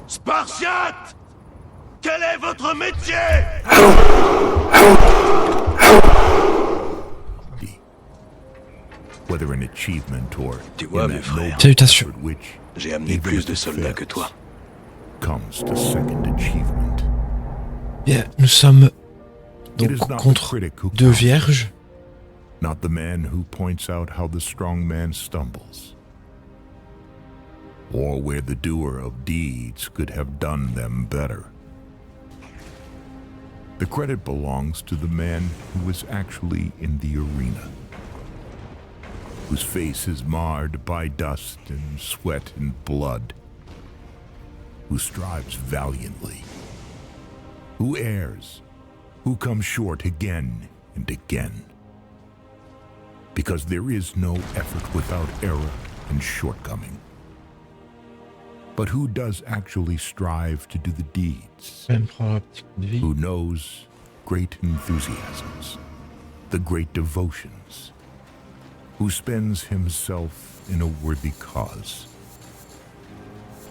Spartiate! Quel est votre métier? Whether an achievement or Tu vois, in mes that frères, noble Salutations. effort which, J'ai amené even plus if de it soldats que toi. fails, comes the second achievement. Bien, nous sommes It donc is not the contre critic who deux counts, vierges. not the man who points out how the strong man stumbles, or where the doer of deeds could have done them better. The credit belongs to the man who is actually in the arena, whose face is marred by dust and sweat and blood, who strives valiantly, who errs, who comes short again and again. Because there is no effort without error and shortcoming. But who does actually strive to do the deeds? Je vais me prendre un petit coup de vie. Who knows great enthusiasms, the great devotions, who spends himself in a worthy cause,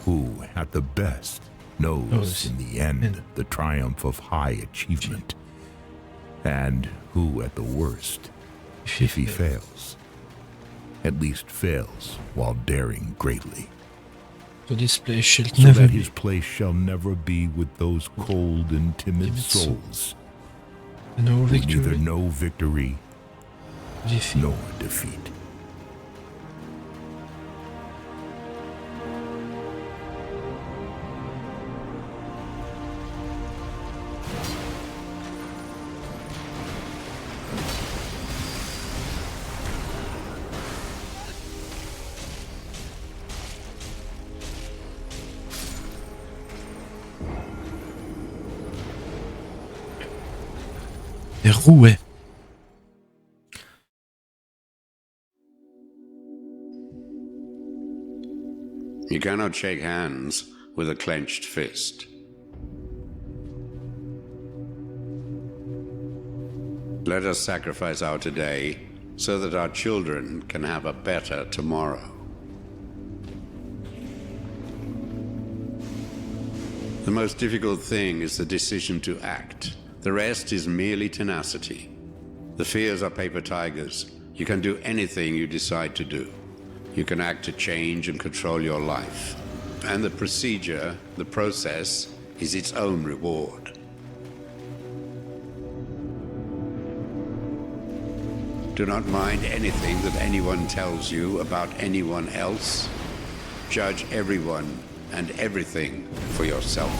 who, at the best, knows in the end the triumph of high achievement, and who, at the worst, if he fails, at least fails while daring greatly, To display shield so never that be. his place shall never be with those cold and timid souls No who neither victory. know victory Défis. nor defeat. Des rouets. You cannot shake hands with a clenched fist. Let us sacrifice our today so that our children can have a better tomorrow. The most difficult thing is the decision to act. The rest is merely tenacity. The fears are paper tigers. You can do anything you decide to do. You can act to change and control your life. And the procedure, the process, is its own reward. Do not mind anything that anyone tells you about anyone else. Judge everyone and everything for yourself.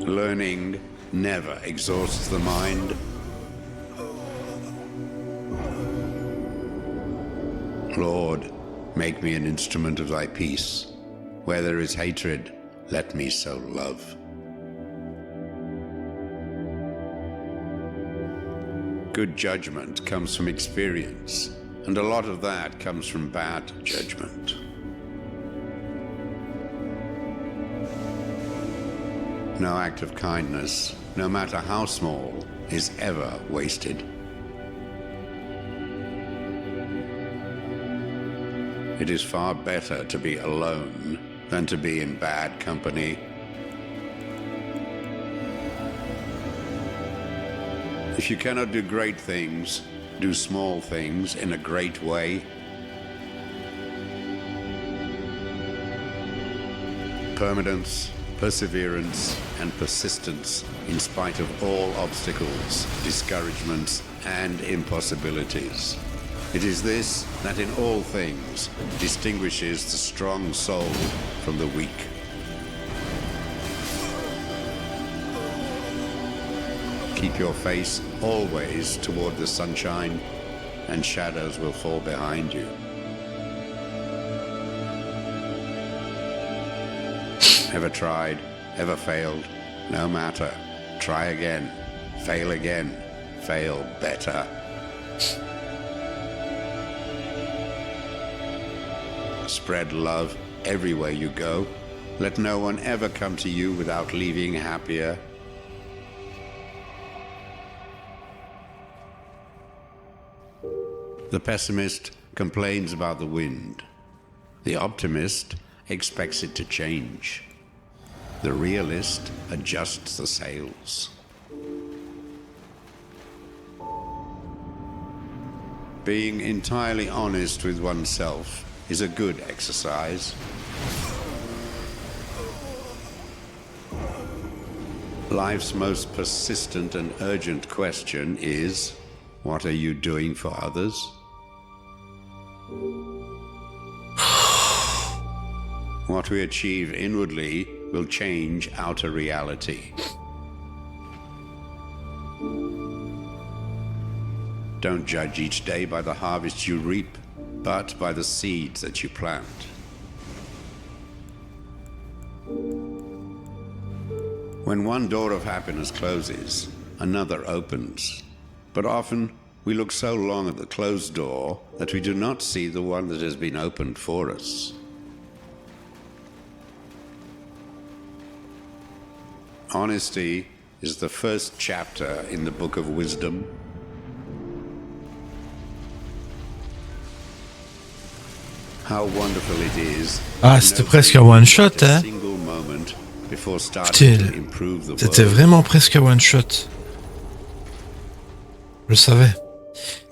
Learning never exhausts the mind. Lord, make me an instrument of thy peace. Where there is hatred, let me sow love. Good judgment comes from experience, and a lot of that comes from bad judgment. No act of kindness, no matter how small, is ever wasted. It is far better to be alone than to be in bad company. If you cannot do great things, do small things in a great way. Permanence, perseverance, and persistence in spite of all obstacles, discouragements, and impossibilities. It is this that in all things distinguishes the strong soul from the weak. Keep your face always toward the sunshine, and shadows will fall behind you. Ever tried, ever failed? No matter. Try again, fail better. Spread love everywhere you go. Let no one ever come to you without leaving happier. The pessimist complains about the wind. The optimist expects it to change. The realist adjusts the sails. Being entirely honest with oneself is a good exercise. Life's most persistent and urgent question is, what are you doing for others? What we achieve inwardly will change outer reality. Don't judge each day by the harvest you reap, but by the seeds that you plant. When one door of happiness closes, another opens. But often, we look so long at the closed door that we do not see the one that has been opened for us. Honesty is the first chapter in the Book of Wisdom. How wonderful it is. Ah, c'était presque un one-shot, hein. Putain, c'était vraiment presque un one-shot. Je le savais.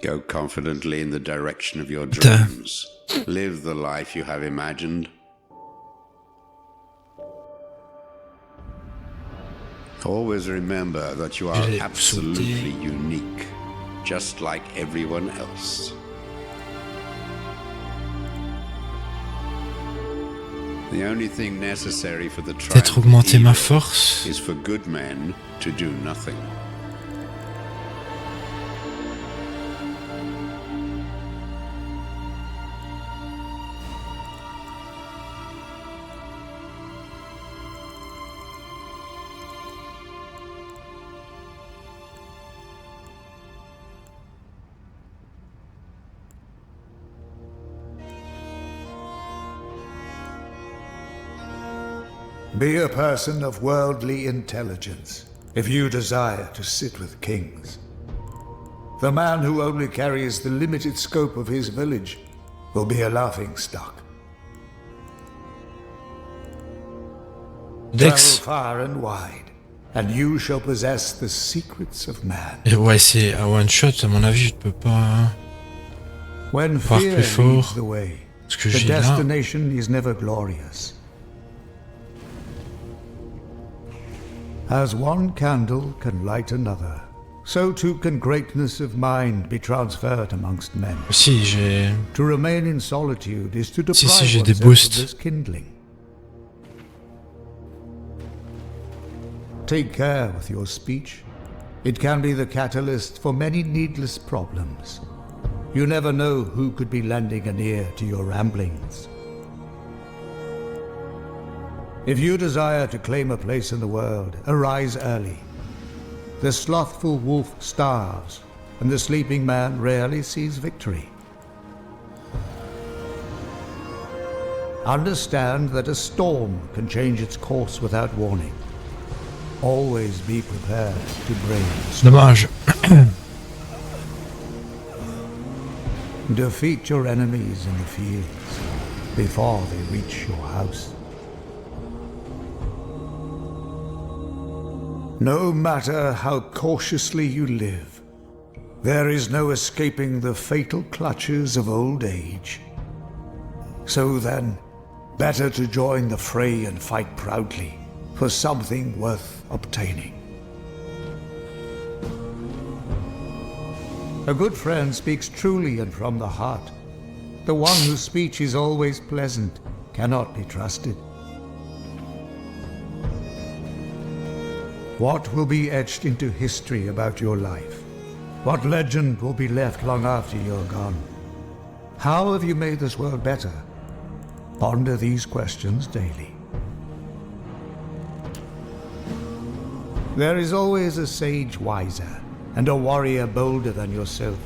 Go confidently in the direction of your dreams. Live the life you have imagined. Always remember that you are absolutely unique, just like everyone else. The only thing necessary for the Peut-être augmenter ma force. is for good men to do nothing. Be a person of worldly intelligence, if you desire to sit with kings. The man who only carries the limited scope of his village will be a laughingstock. Travel far and wide, and you shall possess the secrets of man. Et ouais, c'est un one-shot, à mon avis, je ne peux pas When voir fear plus fort. leads the way, Ce que the j'ai là. destination is never glorious. As one candle can light another, so too can greatness of mind be transferred amongst men. Si, j'ai... To remain in solitude is to deprive Si, j'ai des oneself boosts. of this kindling. Take care with your speech. It can be the catalyst for many needless problems. You never know who could be lending an ear to your ramblings. If you desire to claim a place in the world, arise early. The slothful wolf starves, and the sleeping man rarely sees victory. Understand that a storm can change its course without warning. Always be prepared to brave the storm. Dommage. Defeat your enemies in the fields before they reach your house. No matter how cautiously you live, there is no escaping the fatal clutches of old age. So then, better to join the fray and fight proudly for something worth obtaining. A good friend speaks truly and from the heart. The one whose speech is always pleasant cannot be trusted. What will be etched into history about your life? What legend will be left long after you're gone? How have you made this world better? Ponder these questions daily. There is always a sage wiser and a warrior bolder than yourself.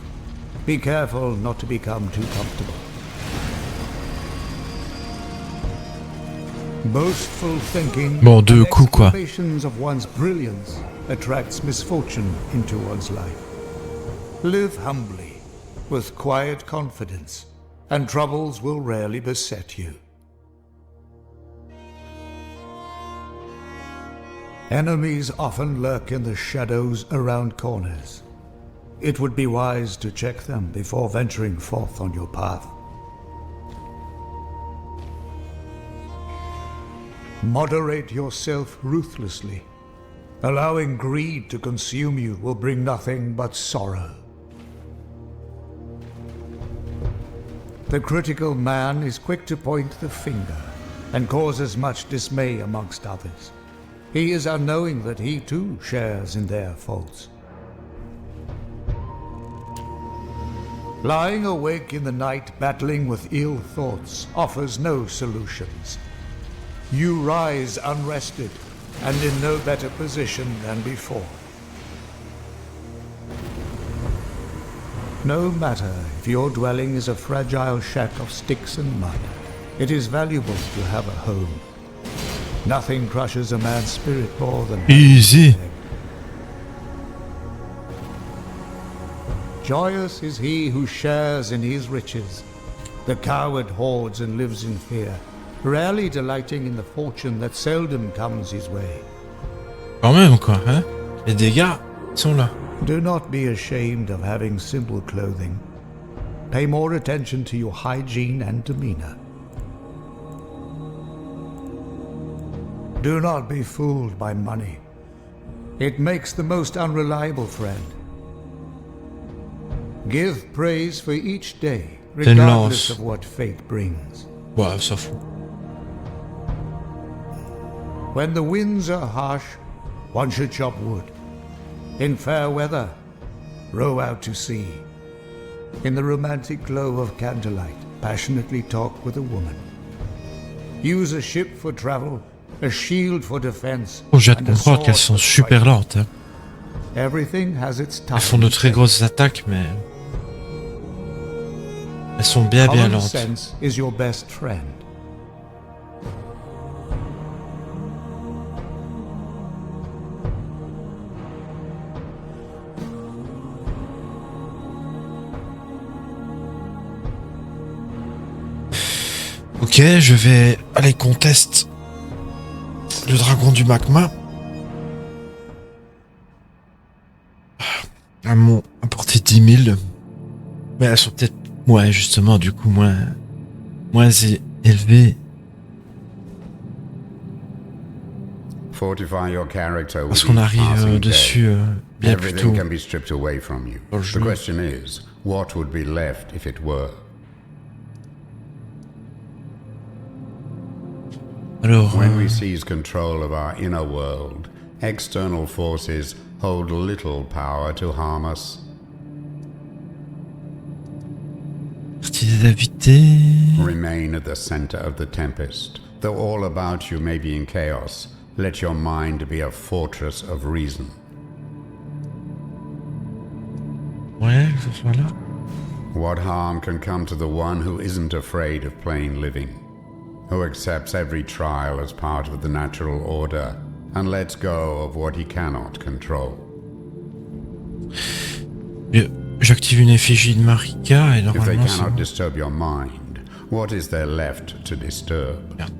Be careful not to become too comfortable. Boastful thinking Bon, deux and coups, quoi. exclamations of one's brilliance attracts misfortune into one's life. Live humbly, with quiet confidence, and troubles will rarely beset you. Enemies often lurk in the shadows around corners. It would be wise to check them before venturing forth on your path. Moderate yourself ruthlessly. Allowing greed to consume you will bring nothing but sorrow. The critical man is quick to point the finger and causes much dismay amongst others. He is unknowing that he too shares in their faults. Lying awake in the night battling with ill thoughts offers no solutions. You rise unrested and in no better position than before. No matter if your dwelling is a fragile shack of sticks and mud, it is valuable to have a home. Nothing crushes a man's spirit more than Easy. Joyous is he who shares in his riches. The coward hoards and lives in fear, rarely delighting in the fortune that seldom comes his way. Quand même, quoi, hein? Les dégâts sont là. Do not be ashamed of having simple clothing. Pay more attention to your hygiene and demeanor. Do not be fooled by money. It makes the most unreliable friend. Give praise for each day, regardless of what fate brings. Ouais, on s'en fout. When the winds are harsh, one should chop wood. In fair weather, row out to sea. In the romantic glow of candlelight, passionately talk with a woman. Use a ship for travel, a shield for defense. Oh, j'ai hâte and de a comprendre sword qu'elles sont for super fighting. lentes. Hein. Everything has its time. Elles font de très grosses attaques, mais elles sont bien Common lentes. sense is your best friend. Ok, je vais aller contester le dragon du magma. À portée 10 000. Mais elles sont peut-être, ouais, justement, du coup, moins élevées. Fortify your character with Parce qu'on each arrive passing dessus day. bien plus tôt. Everything can be stripped away from you. Dans le The jeu. question is, what would be left if it were? Alors, When we seize control of our inner world, external forces hold little power to harm us. partie des invités. Remain at the center of the tempest. Though all about you may be in chaos, let your mind be a fortress of reason. Ouais, que ce soit là. What harm can come to the one who isn't afraid of plain living, who accepts every trial as part of the natural order and lets go of what he cannot control? J'active une effigie de Marika et If they normalement c'est cannot bon. disturb your mind, what is there left to disturb? Merde.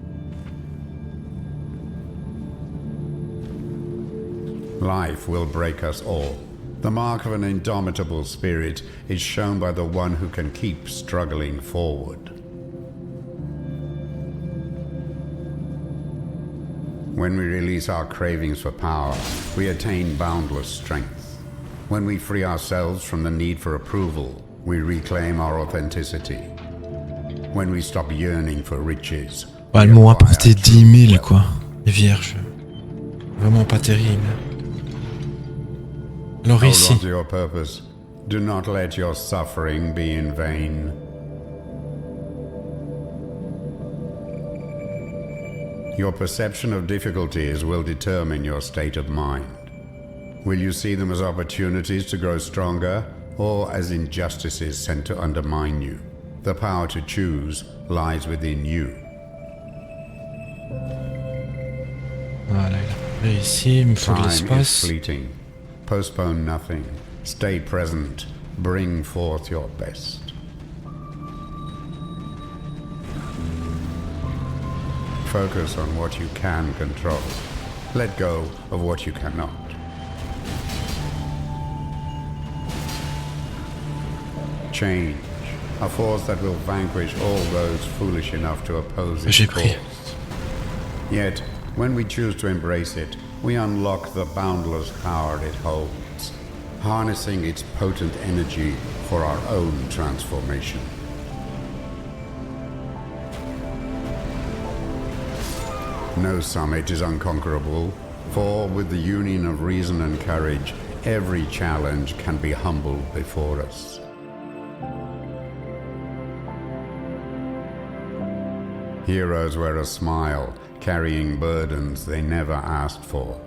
Life will break us all. The mark of an indomitable spirit is shown by the one who can keep struggling forward. When we release our cravings for power, we attain boundless strength. When we free ourselves from the need for approval, we reclaim our authenticity. When we stop yearning for riches, Ouais, elles we m'ont acquire apporté true 10 000 wealth. quoi. Les vierges. Vraiment pas terrible. Alors Hold ici. on to your purpose. Do not let your suffering be in vain. Your perception of difficulties will determine your state of mind. Will you see them as opportunities to grow stronger, or as injustices sent to undermine you? The power to choose lies within you. Voilà, il a trouvé ici, il me faut de Time is l'espace. fleeting. Postpone nothing. Stay present. Bring forth your best. focus on what you can control. Let go of what you cannot. Change, a force that will vanquish all those foolish enough to oppose its J'ai pris. cause. Yet, when we choose to embrace it, we unlock the boundless power it holds, harnessing its potent energy for our own transformation. No summit is unconquerable, for with the union of reason and courage, every challenge can be humbled before us. Heroes wear a smile, carrying burdens they never asked for.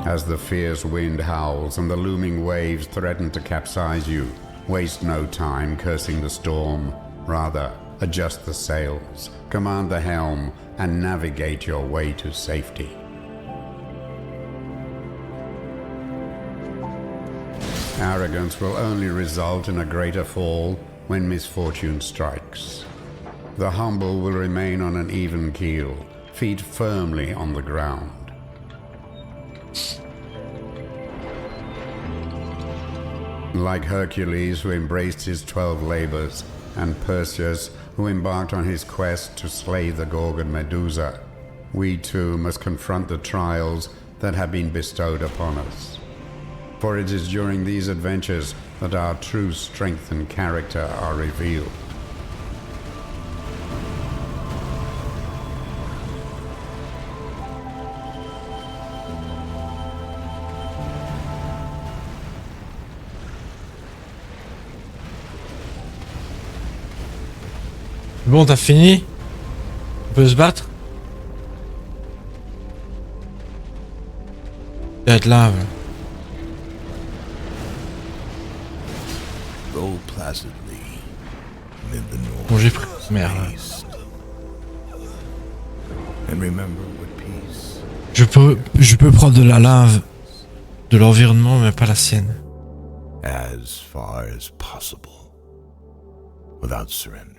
As the fierce wind howls and the looming waves threaten to capsize you, waste no time cursing the storm. Rather, adjust the sails, command the helm, and navigate your way to safety. Arrogance will only result in a greater fall when misfortune strikes. The humble will remain on an even keel, feet firmly on the ground. Like Hercules, who embraced his 12 labors, and Perseus, who embarked on his quest to slay the Gorgon Medusa, we too must confront the trials that have been bestowed upon us. For it is during these adventures that our true strength and character are revealed. Bon, t'as fini? On peut se battre? Être là. Go placidly amid the Bon, j'ai north pris. Merde. east. And remember what peace Je peux prendre de la lave de l'environnement, mais pas la sienne. as far as possible without surrender.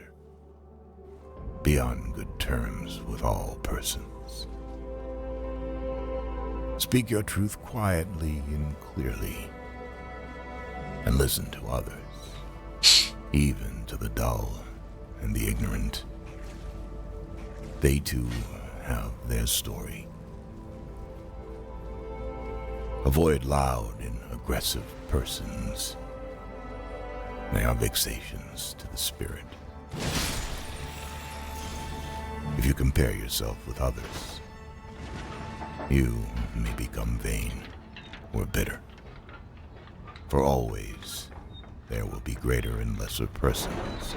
Be on good terms with all persons. Speak your truth quietly and clearly, and listen to others, even to the dull and the ignorant. They too have their story. Avoid loud and aggressive persons. They are vexations to the spirit. If you compare yourself with others, you may become vain or bitter. For always there will be greater and lesser persons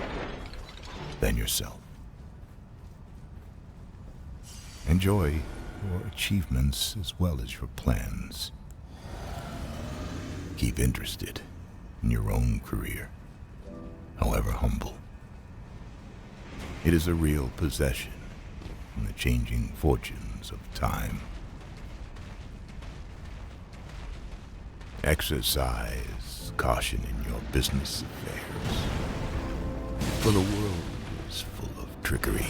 than yourself. Enjoy your achievements as well as your plans. Keep interested in your own career, however humble. It is a real possession in the changing fortunes of time. Exercise caution in your business affairs, for the world is full of trickery.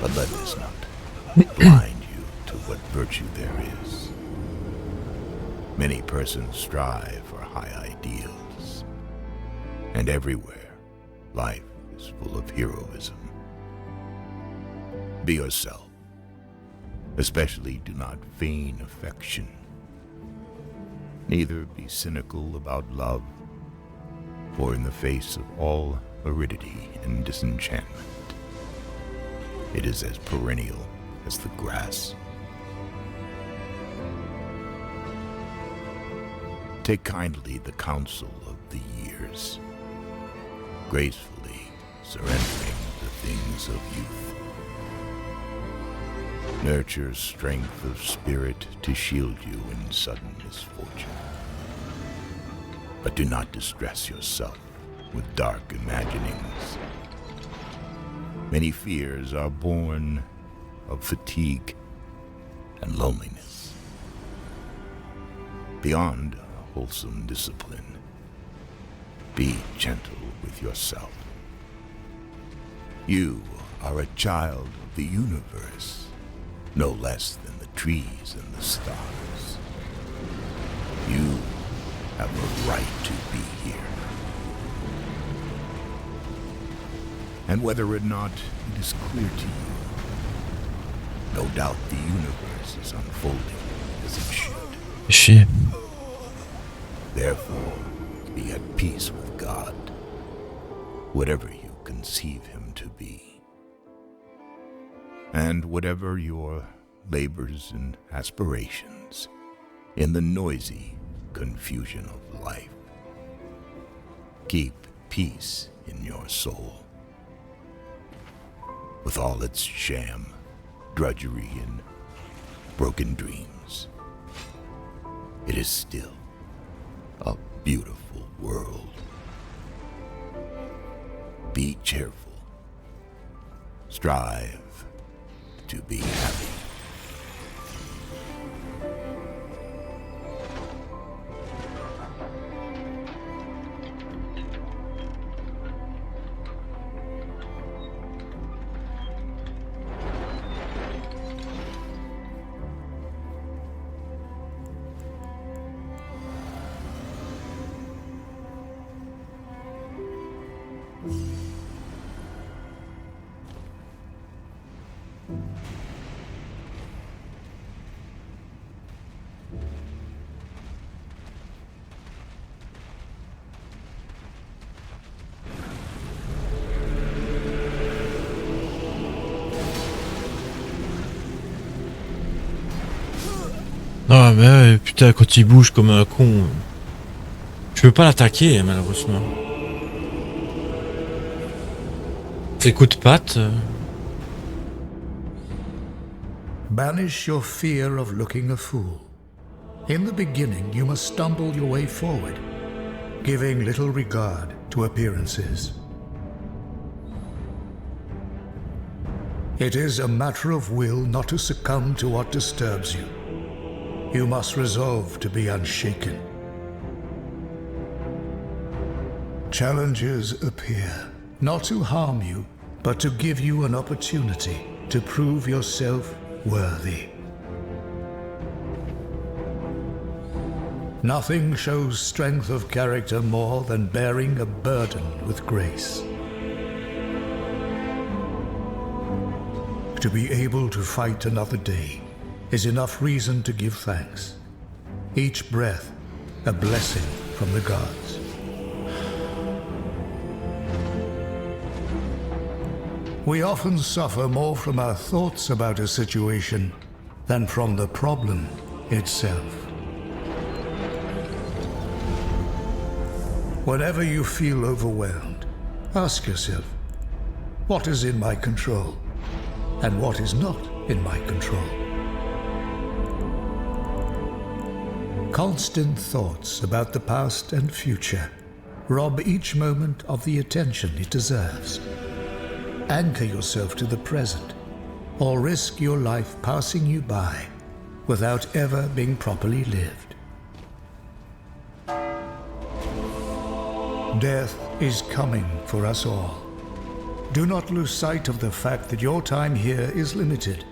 But let this not blind you to what virtue there is. Many persons strive for high ideals, and everywhere life is full of heroism. Be yourself. Especially do not feign affection. Neither be cynical about love, for in the face of all aridity and disenchantment, it is as perennial as the grass. Take kindly the counsel of the years, gracefully surrendering the things of youth. Nurture strength of spirit to shield you in sudden misfortune. But do not distress yourself with dark imaginings. Many fears are born of fatigue and loneliness. Beyond wholesome discipline, Be gentle with yourself. You are a child of the universe, no less than the trees and the stars. You have a right to be here. And whether or not it is clear to you, no doubt the universe is unfolding as it should. Chier. Therefore, be at peace with God, whatever you conceive him to be. And whatever your labors and aspirations in the noisy confusion of life, keep peace in your soul. With all its sham, drudgery, and broken dreams, it is still a beautiful world. Be cheerful. Strive to be happy. Ah mais putain, quand il bouge comme un con, je peux pas l'attaquer malheureusement. Ces coups de patte. Banish your fear of looking a fool. In the beginning, you must stumble your way forward, giving little regard to appearances. It is a matter of will not to succumb to what disturbs you. You must resolve to be unshaken. Challenges appear, not to harm you, but to give you an opportunity to prove yourself worthy. Nothing shows strength of character more than bearing a burden with grace. To be able to fight another day is enough reason to give thanks. Each breath a blessing from the gods. We often suffer more from our thoughts about a situation than from the problem itself. Whenever you feel overwhelmed, ask yourself, what is in my control and what is not in my control? Constant thoughts about the past and future rob each moment of the attention it deserves. Anchor yourself to the present, or risk your life passing you by without ever being properly lived. Death is coming for us all. Do not lose sight of the fact that your time here is limited.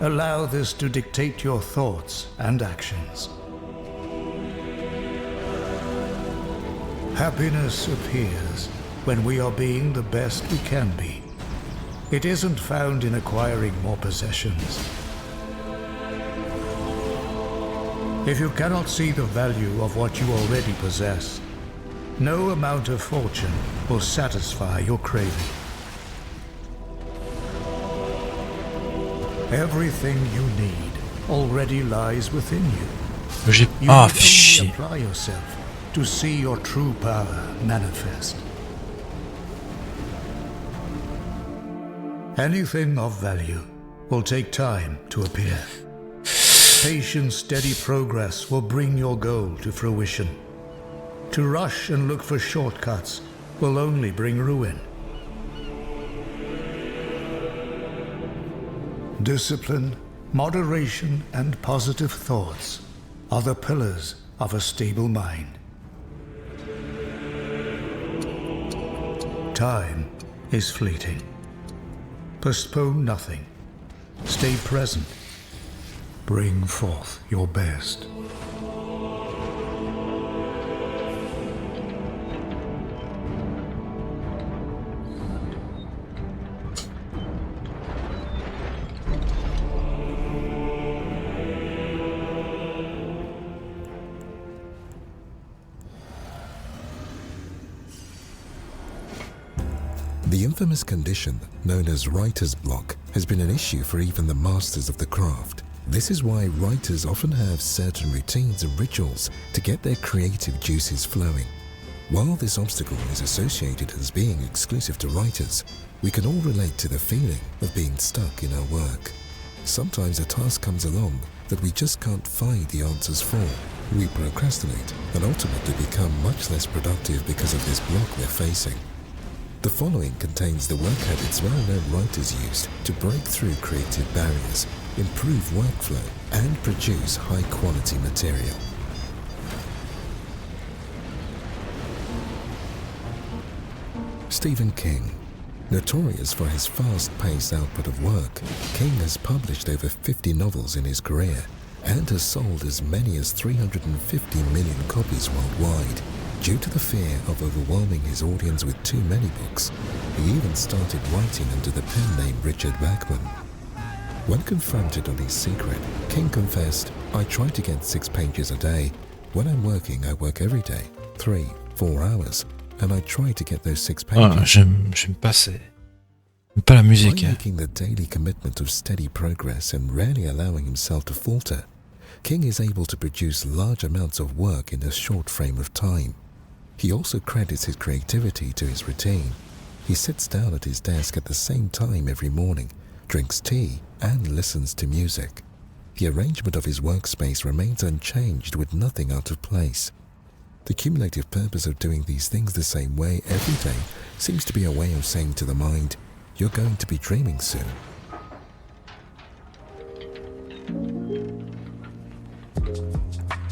Allow this to dictate your thoughts and actions. Happiness appears when we are being the best we can be. It isn't found in acquiring more possessions. If you cannot see the value of what you already possess, no amount of fortune will satisfy your craving. Everything you need already lies within you. J'ai... You Ah, need chier. only apply yourself to see your true power manifest. Anything of value will take time to appear. Patient, steady progress will bring your goal to fruition. To rush and look for shortcuts will only bring ruin. Discipline, moderation, and positive thoughts are the pillars of a stable mind. Time is fleeting. Postpone nothing. Stay present. Bring forth your best. The infamous condition known as writer's block has been an issue for even the masters of the craft. This is why writers often have certain routines and rituals to get their creative juices flowing. While this obstacle is associated as being exclusive to writers, we can all relate to the feeling of being stuck in our work. Sometimes a task comes along that we just can't find the answers for. We procrastinate and ultimately become much less productive because of this block we're facing. The following contains the work habits well-known writers used to break through creative barriers, improve workflow, and produce high-quality material. Stephen King. Notorious for his fast-paced output of work, King has published over 50 novels in his career and has sold as many as 350 million copies worldwide. Due to the fear of overwhelming his audience with too many books, he even started writing under the pen name Richard Bachman. When confronted on his secret, King confessed, "I try to get 6 pages a day. When I'm working, I work every day, 3, 4 hours, and I try to get those 6 pages." Ah, j'aime pas la musique. By making the daily commitment of steady progress and rarely allowing himself to falter, King is able to produce large amounts of work in a short frame of time. He also credits his creativity to his routine. He sits down at his desk at the same time every morning, drinks tea, and listens to music. The arrangement of his workspace remains unchanged with nothing out of place. The cumulative purpose of doing these things the same way every day seems to be a way of saying to the mind, "You're going to be dreaming soon."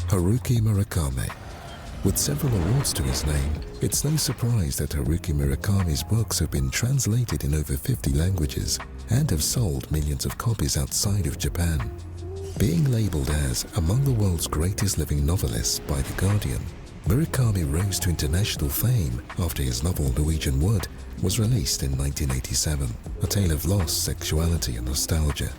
Haruki Murakami. With several awards to his name, it's no surprise that Haruki Murakami's books have been translated in over 50 languages and have sold millions of copies outside of Japan. Being labeled as among the world's greatest living novelists by The Guardian, Murakami rose to international fame after his novel Norwegian Wood was released in 1987, a tale of loss, sexuality and nostalgia.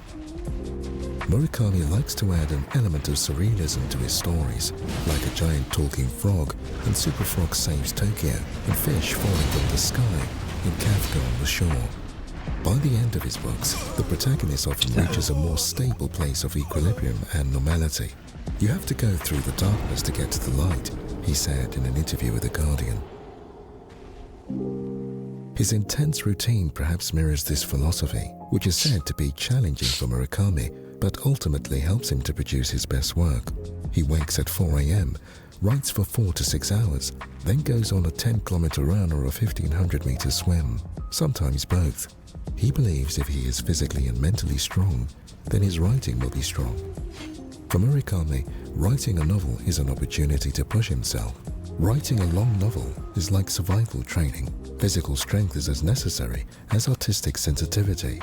Murakami likes to add an element of surrealism to his stories, like a giant talking frog and Super Frog saves Tokyo and fish falling from the sky in Kafka on the Shore. By the end of his books, the protagonist often reaches a more stable place of equilibrium and normality. "You have to go through the darkness to get to the light," he said in an interview with The Guardian. His intense routine perhaps mirrors this philosophy, which is said to be challenging for Murakami, but ultimately helps him to produce his best work. He wakes at 4 a.m., writes for 4 to 6 hours, then goes on a 10-kilometer run or a 1,500-meter swim, sometimes both. He believes if he is physically and mentally strong, then his writing will be strong. For Murakami, writing a novel is an opportunity to push himself. Writing a long novel is like survival training. Physical strength is as necessary as artistic sensitivity.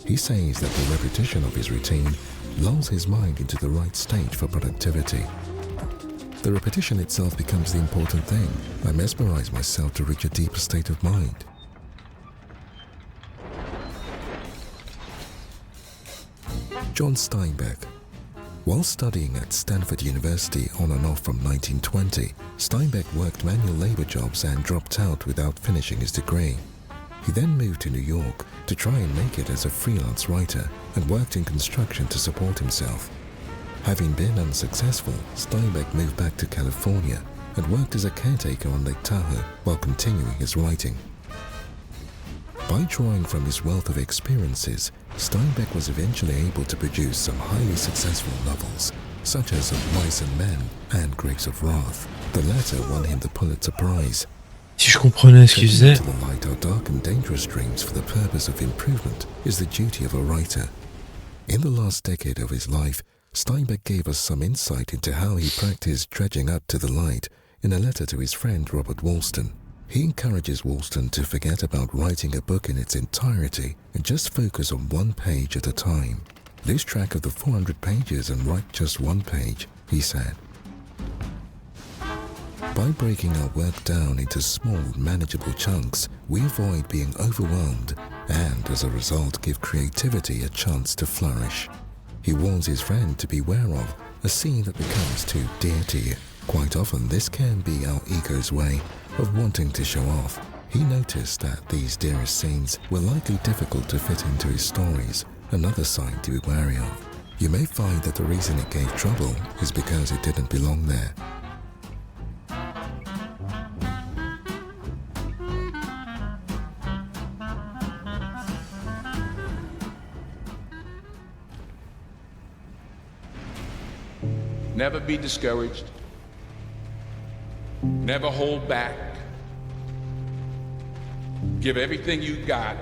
He says that the repetition of his routine lulls his mind into the right state for productivity. The repetition itself becomes the important thing. I mesmerize myself to reach a deeper state of mind. John Steinbeck. While studying at Stanford University on and off from 1920, Steinbeck worked manual labor jobs and dropped out without finishing his degree. He then moved to New York to try and make it as a freelance writer and worked in construction to support himself. Having been unsuccessful, Steinbeck moved back to California and worked as a caretaker on Lake Tahoe while continuing his writing. By drawing from his wealth of experiences, Steinbeck was eventually able to produce some highly successful novels, such as Of Mice and Men and Grapes of Wrath. The latter won him the Pulitzer Prize. Si je comprenais ce qu'il faisait. To the light our dark and dangerous dreams for the purpose of improvement is the duty of a writer. In the last decade of his life, Steinbeck gave us some insight into how he practiced dredging up to the light in a letter to his friend Robert Wollstone. He encourages Wollstone to forget about writing a book in its entirety and just focus on one page at a time. Lose track of the 400 pages and write just one page, he said. By breaking our work down into small, manageable chunks, we avoid being overwhelmed and, as a result, give creativity a chance to flourish. He warns his friend to beware of a scene that becomes too dear to you. Quite often, this can be our ego's way of wanting to show off. He noticed that these dearest scenes were likely difficult to fit into his stories, another sign to be wary of. You may find that the reason it gave trouble is because it didn't belong there. Never be discouraged. Never hold back. Give everything you got.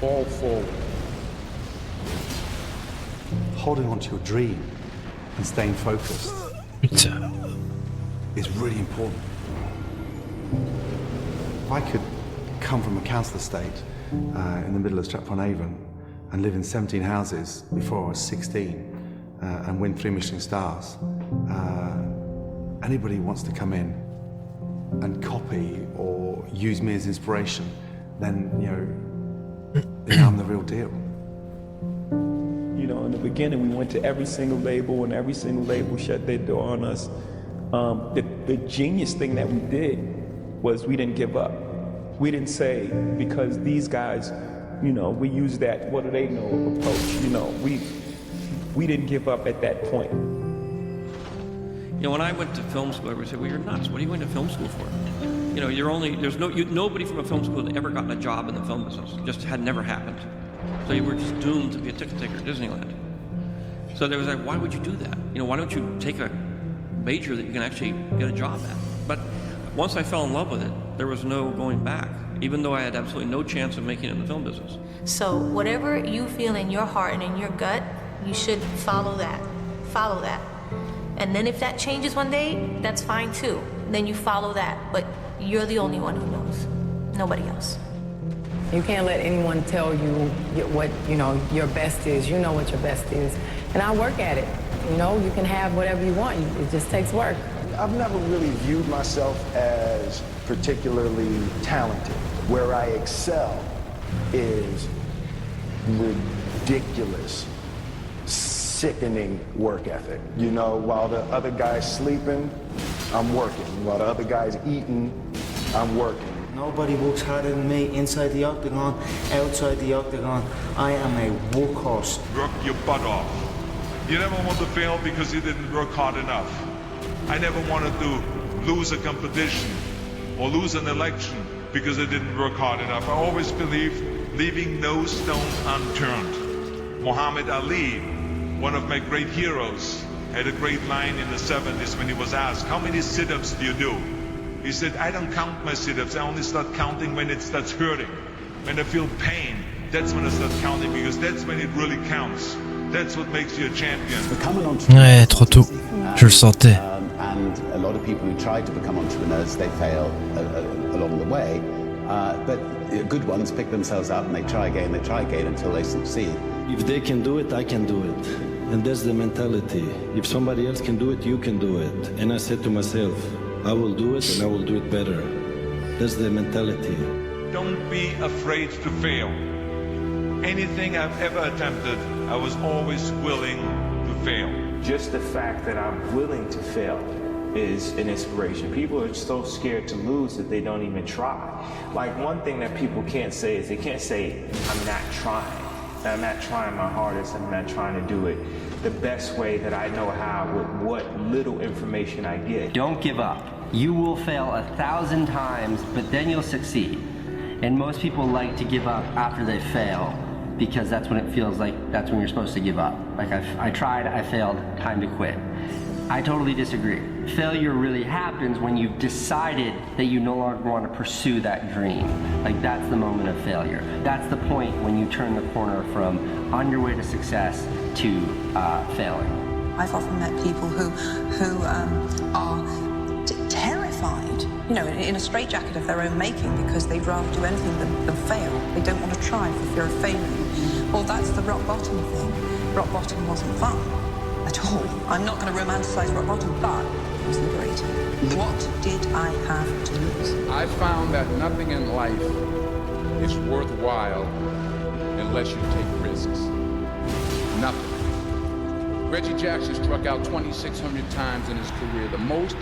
Fall forward. Holding on to your dream and staying focused Putain. is really important. If I could come from a council estate in the middle of Stratford-on-Avon and live in 17 houses before I was 16 and win 3 Michelin stars, anybody who wants to come in and copy or use me as inspiration, then, then I'm the real deal. You know, in the beginning, we went to every single label, and every single label shut their door on us. The genius thing that we did was we didn't give up. We didn't say, because these guys, we use that what do they know approach. We didn't give up at that point. When I went to film school, everybody said, well, you're nuts. What are you going to film school for? Nobody from a film school had ever gotten a job in the film business. It just had never happened. So you were just doomed to be a ticket taker at Disneyland. So they was like, why would you do that? Why don't you take a major that you can actually get a job at? But once I fell in love with it, there was no going back, even though I had absolutely no chance of making it in the film business. So whatever you feel in your heart and in your gut, you should follow that. Follow that. And then if that changes one day, that's fine too. Then you follow that. But you're the only one who knows. Nobody else. You can't let anyone tell you what, your best is. You know what your best is. And I work at it. You can have whatever you want. It just takes work. I've never really viewed myself as particularly talented. Where I excel is ridiculous, sickening work ethic. While the other guy's sleeping, I'm working. While the other guy's eating, I'm working. Nobody works harder than me inside the octagon, outside the octagon. I am a workhorse. Work your butt off. You never want to fail because you didn't work hard enough. I never wanted to lose a competition or lose an election because I didn't work hard enough. I always believed leaving no stone unturned. Muhammad Ali, one of my great heroes, had a great line in the 70s when he was asked, how many sit-ups do you do? He said, I don't count my sit-ups. I only start counting when it starts hurting. When I feel pain, that's when I start counting, because that's when it really counts. That's what makes you a champion. Ouais, trop tôt. Je le sentais. And a lot of people who try to become entrepreneurs, they fail along the way. But good ones pick themselves up and they try again until they succeed. If they can do it, I can do it. And that's the mentality. If somebody else can do it, you can do it. And I said to myself, I will do it and I will do it better. That's the mentality. Don't be afraid to fail. Anything I've ever attempted, I was always willing to fail. Just the fact that I'm willing to fail is an inspiration. People are so scared to lose that they don't even try. Like, one thing that people can't say is they can't say, I'm not trying. I'm not trying my hardest, I'm not trying to do it the best way that I know how with what little information I get. Don't give up. You will fail 1,000 times, but then you'll succeed. And most people like to give up after they fail, because that's when it feels like that's when you're supposed to give up. Like, I tried, I failed, time to quit. I totally disagree. Failure really happens when you've decided that you no longer want to pursue that dream. Like, that's the moment of failure. That's the point when you turn the corner from on your way to success to failing. I've often met people who are terrified terrified, you know, in a straitjacket of their own making because they'd rather do anything than fail. They don't want to try for fear of failing. Well, that's the rock bottom thing. Rock bottom wasn't fun at all. I'm not going to romanticize rock bottom, but it was liberating. What did I have to lose? I found that nothing in life is worthwhile unless you take risks. Nothing. Reggie Jackson struck out 2,600 times in his career, the most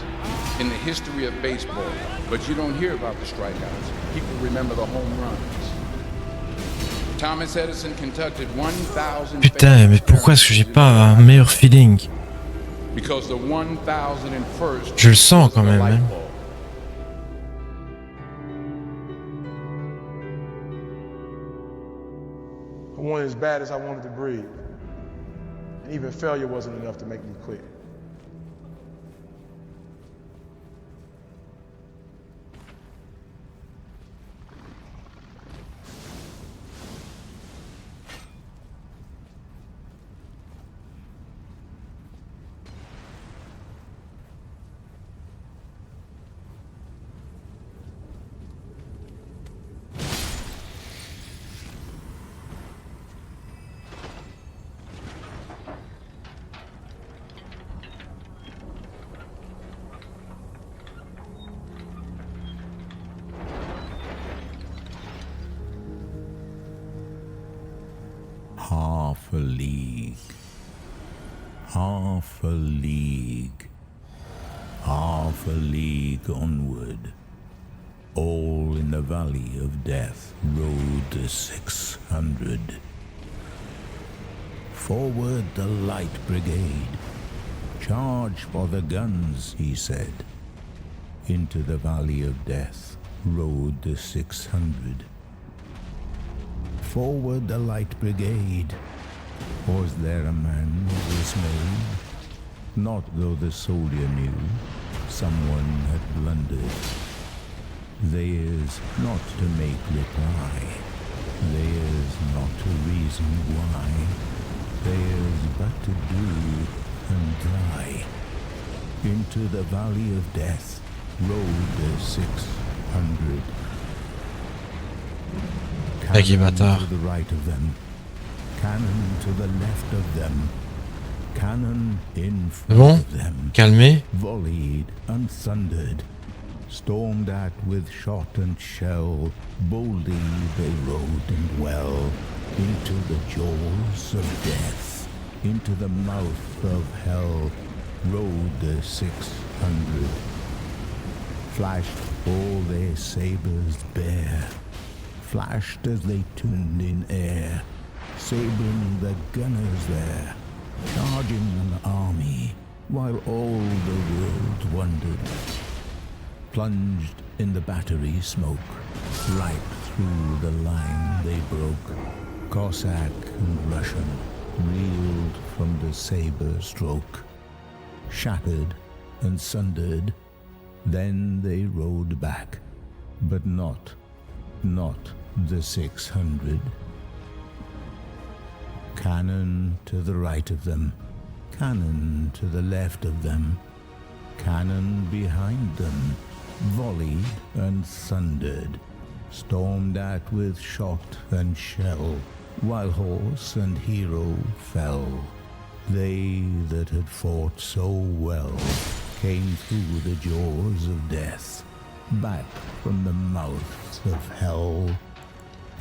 in the history of baseball. But you don't hear about the strikeouts. People remember the home runs. Thomas Edison conducted 1,000. Putain, mais pourquoi est-ce que j'ai pas un meilleur feeling? Because the 1,001st. Je le sens quand même. Hein. I wanted as bad as I wanted to breathe. And even failure wasn't enough to make me quit. Half a league, half a league, half a league onward. All in the valley of death rode the 600. Forward the light brigade. Charge for the guns, he said. Into the valley of death rode the 600. Forward the light brigade. Was there a man dismayed? Not though the soldier knew someone had blundered. Theirs not to make reply, theirs not to reason why, theirs but to do and die. Into the valley of death rode the 600. Cannon to the right of them, cannon to the left of them, cannon in front of them. Calmez. Volleyed and thundered, stormed at with shot and shell. Boldly they rode and well into the jaws of death, into the mouth of hell. Rode the 600. Flashed all their sabers bare. Flashed as they tuned in air, sabring the gunners there, charging an army, while all the world wondered. Plunged in the battery smoke, right through the line they broke. Cossack and Russian reeled from the saber stroke, shattered and sundered. Then they rode back, but not the 600. Cannon to the right of them, cannon to the left of them, cannon behind them, volleyed and thundered, stormed at with shot and shell, while horse and hero fell. They that had fought so well came through the jaws of death, back from the mouths of hell.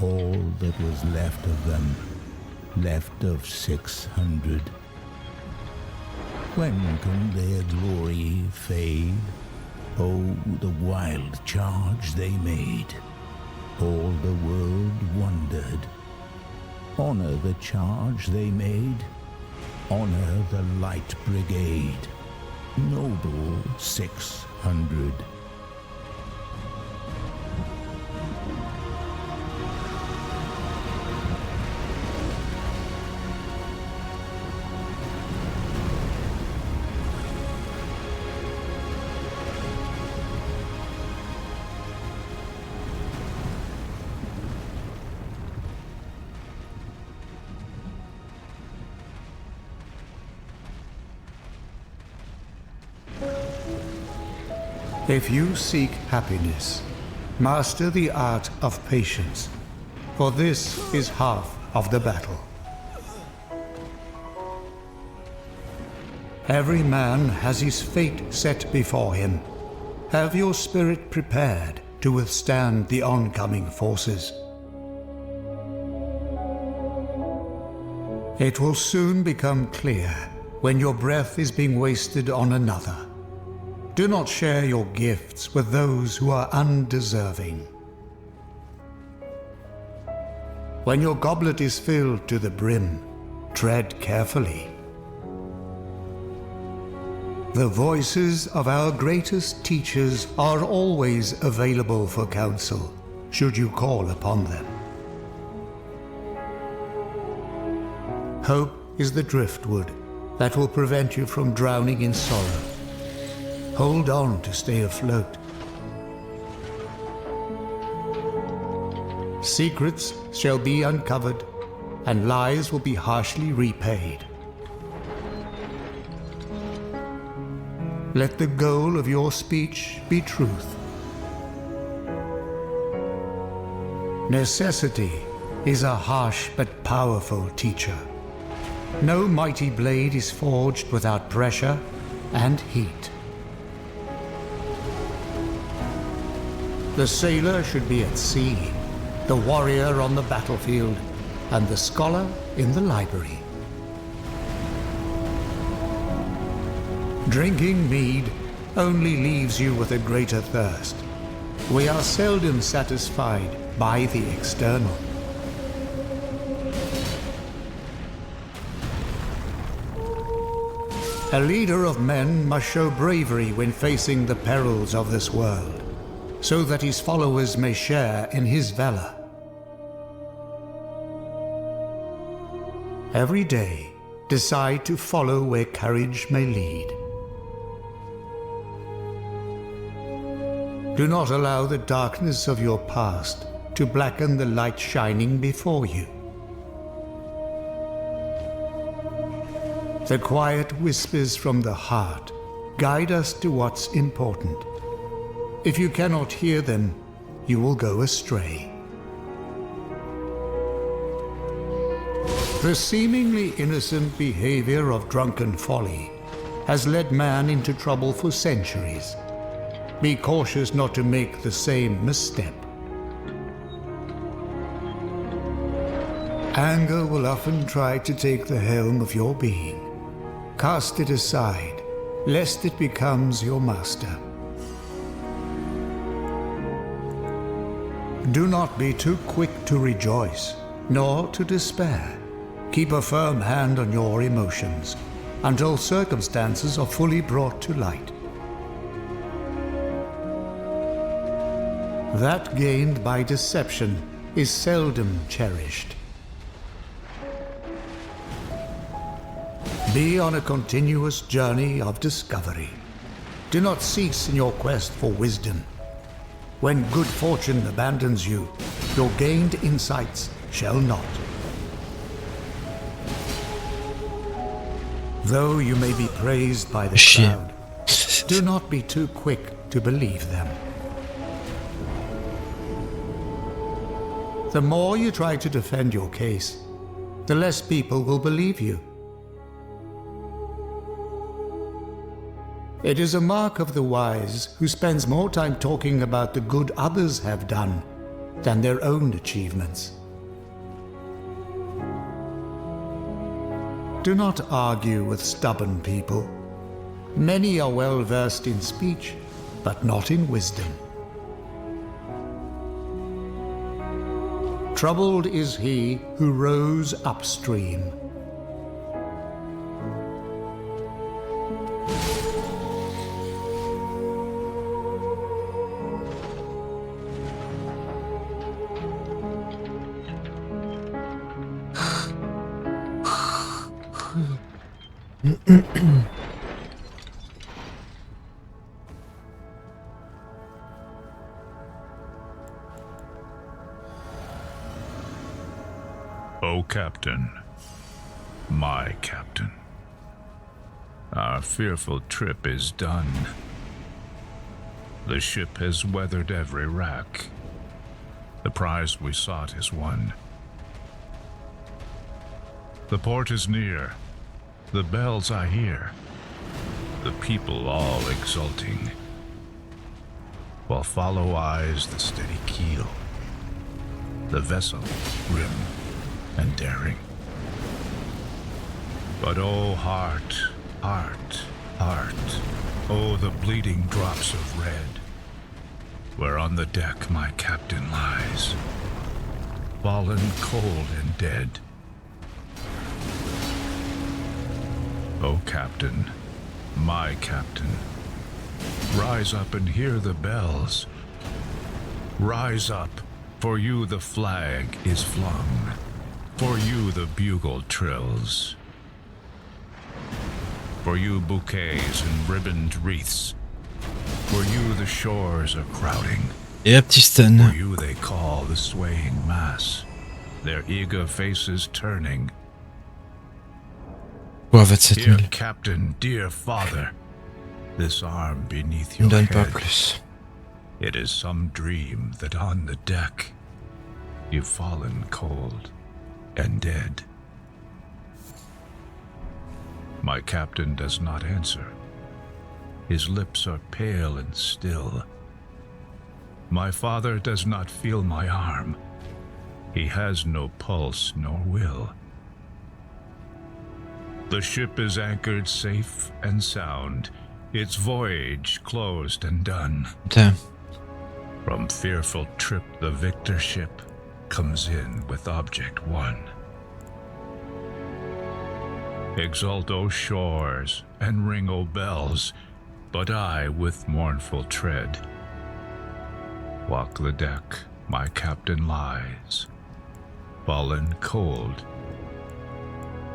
All that was left of them, left of 600. When can their glory fade? Oh, the wild charge they made. All the world wondered. Honor the charge they made. Honor the light brigade. Noble 600. If you seek happiness, master the art of patience, for this is half of the battle. Every man has his fate set before him. Have your spirit prepared to withstand the oncoming forces. It will soon become clear when your breath is being wasted on another. Do not share your gifts with those who are undeserving. When your goblet is filled to the brim, tread carefully. The voices of our greatest teachers are always available for counsel, should you call upon them. Hope is the driftwood that will prevent you from drowning in sorrow. Hold on to stay afloat. Secrets shall be uncovered, and lies will be harshly repaid. Let the goal of your speech be truth. Necessity is a harsh but powerful teacher. No mighty blade is forged without pressure and heat. The sailor should be at sea, the warrior on the battlefield, and the scholar in the library. Drinking mead only leaves you with a greater thirst. We are seldom satisfied by the external. A leader of men must show bravery when facing the perils of this world, so that his followers may share in his valor. Every day, decide to follow where courage may lead. Do not allow the darkness of your past to blacken the light shining before you. The quiet whispers from the heart guide us to what's important. If you cannot hear them, you will go astray. The seemingly innocent behavior of drunken folly has led man into trouble for centuries. Be cautious not to make the same misstep. Anger will often try to take the helm of your being. Cast it aside, lest it becomes your master. Do not be too quick to rejoice, nor to despair. Keep a firm hand on your emotions until circumstances are fully brought to light. That gained by deception is seldom cherished. Be on a continuous journey of discovery. Do not cease in your quest for wisdom. When good fortune abandons you, your gained insights shall not. Though you may be praised by the crowd, do not be too quick to believe them. The more you try to defend your case, the less people will believe you. It is a mark of the wise who spends more time talking about the good others have done than their own achievements. Do not argue with stubborn people. Many are well versed in speech, but not in wisdom. Troubled is he who rows upstream. O Captain, my Captain, our fearful trip is done. The ship has weathered every wreck. The prize we sought is won. The port is near. The bells I hear. The people all exulting. While follow eyes the steady keel. The vessel grim and daring. But oh heart, heart, heart, oh the bleeding drops of red, where on the deck my captain lies, fallen cold and dead. Oh captain, my captain, rise up and hear the bells. Rise up, for you the flag is flung, for you the bugle trills. For you bouquets and ribboned wreaths. For you the shores are crowding. Et un petit stun. For you they call the swaying mass, their eager faces turning. Quoi, 27 000. Dear captain, dear father, this arm beneath Ne your donne pas head. plus. It is some dream that on the deck you've fallen cold and dead. My captain does not answer. His lips are pale and still. My father does not feel my arm. He has no pulse nor will. The ship is anchored safe and sound, its voyage closed and done. Putain. From fearful trip the victor ship comes in with object won. Exult, O shores, and ring, O bells, but I with mournful tread walk the deck, my captain lies, fallen cold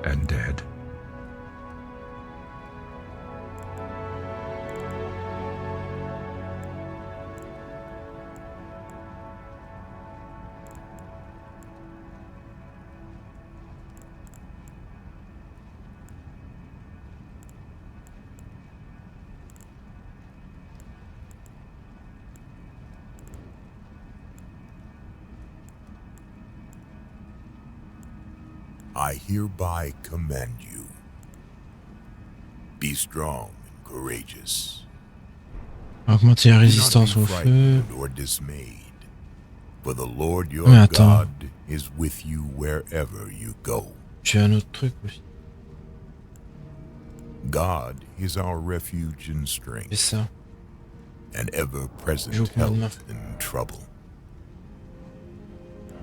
and dead. I hereby commend you. Be strong and courageous. Augmenter la résistance au feu. Or dismayed, for the Lord your Mais attends. God is with you wherever you go. J'ai un autre truc aussi. God is our refuge and strength, C'est ça. and ever-present Joue help commandement. in trouble.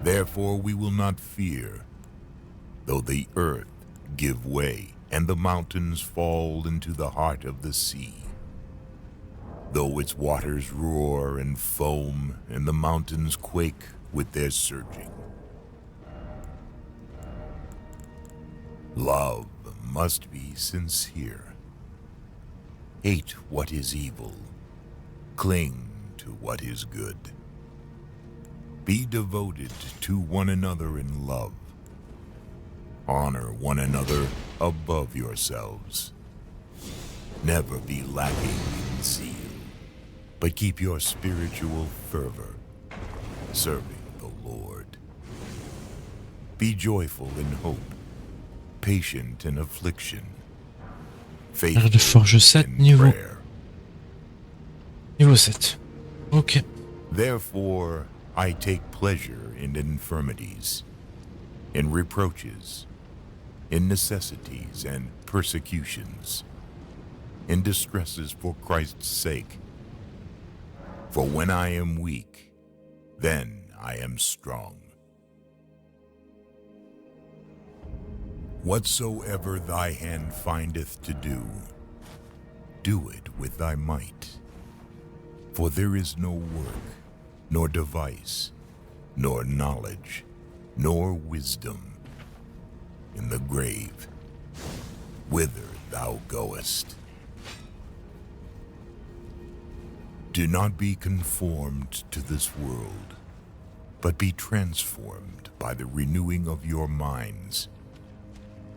Therefore we will not fear, though the earth give way and the mountains fall into the heart of the sea, though its waters roar and foam and the mountains quake with their surging. Love must be sincere. Hate what is evil. Cling to what is good. Be devoted to one another in love. Honor one another above yourselves. Never be lacking in zeal, but keep your spiritual fervor, serving the Lord. Be joyful in hope, patient in affliction, Arrête de forge 7 in niveau. prayer. Niveau 7. Ok. Therefore, I take pleasure in infirmities, in reproaches, in necessities and persecutions, in distresses for Christ's sake. For when I am weak, then I am strong. Whatsoever thy hand findeth to do, do it with thy might. For there is no work, nor device, nor knowledge, nor wisdom in the grave, whither thou goest. Do not be conformed to this world, but be transformed by the renewing of your minds,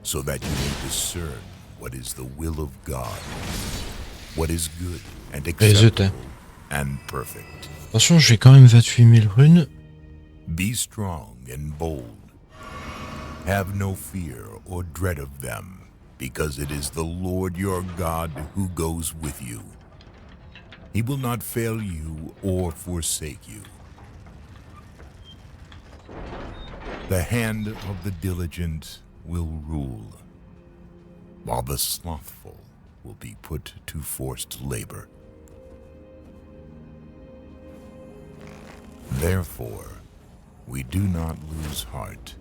so that you may discern what is the will of God, what is good and acceptable and perfect. Attention, j'ai quand même 28 000 runes. Be strong and bold. Have no fear or dread of them, because it is the Lord your God who goes with you. He will not fail you or forsake you. The hand of the diligent will rule, while the slothful will be put to forced labor. Therefore, we do not lose heart.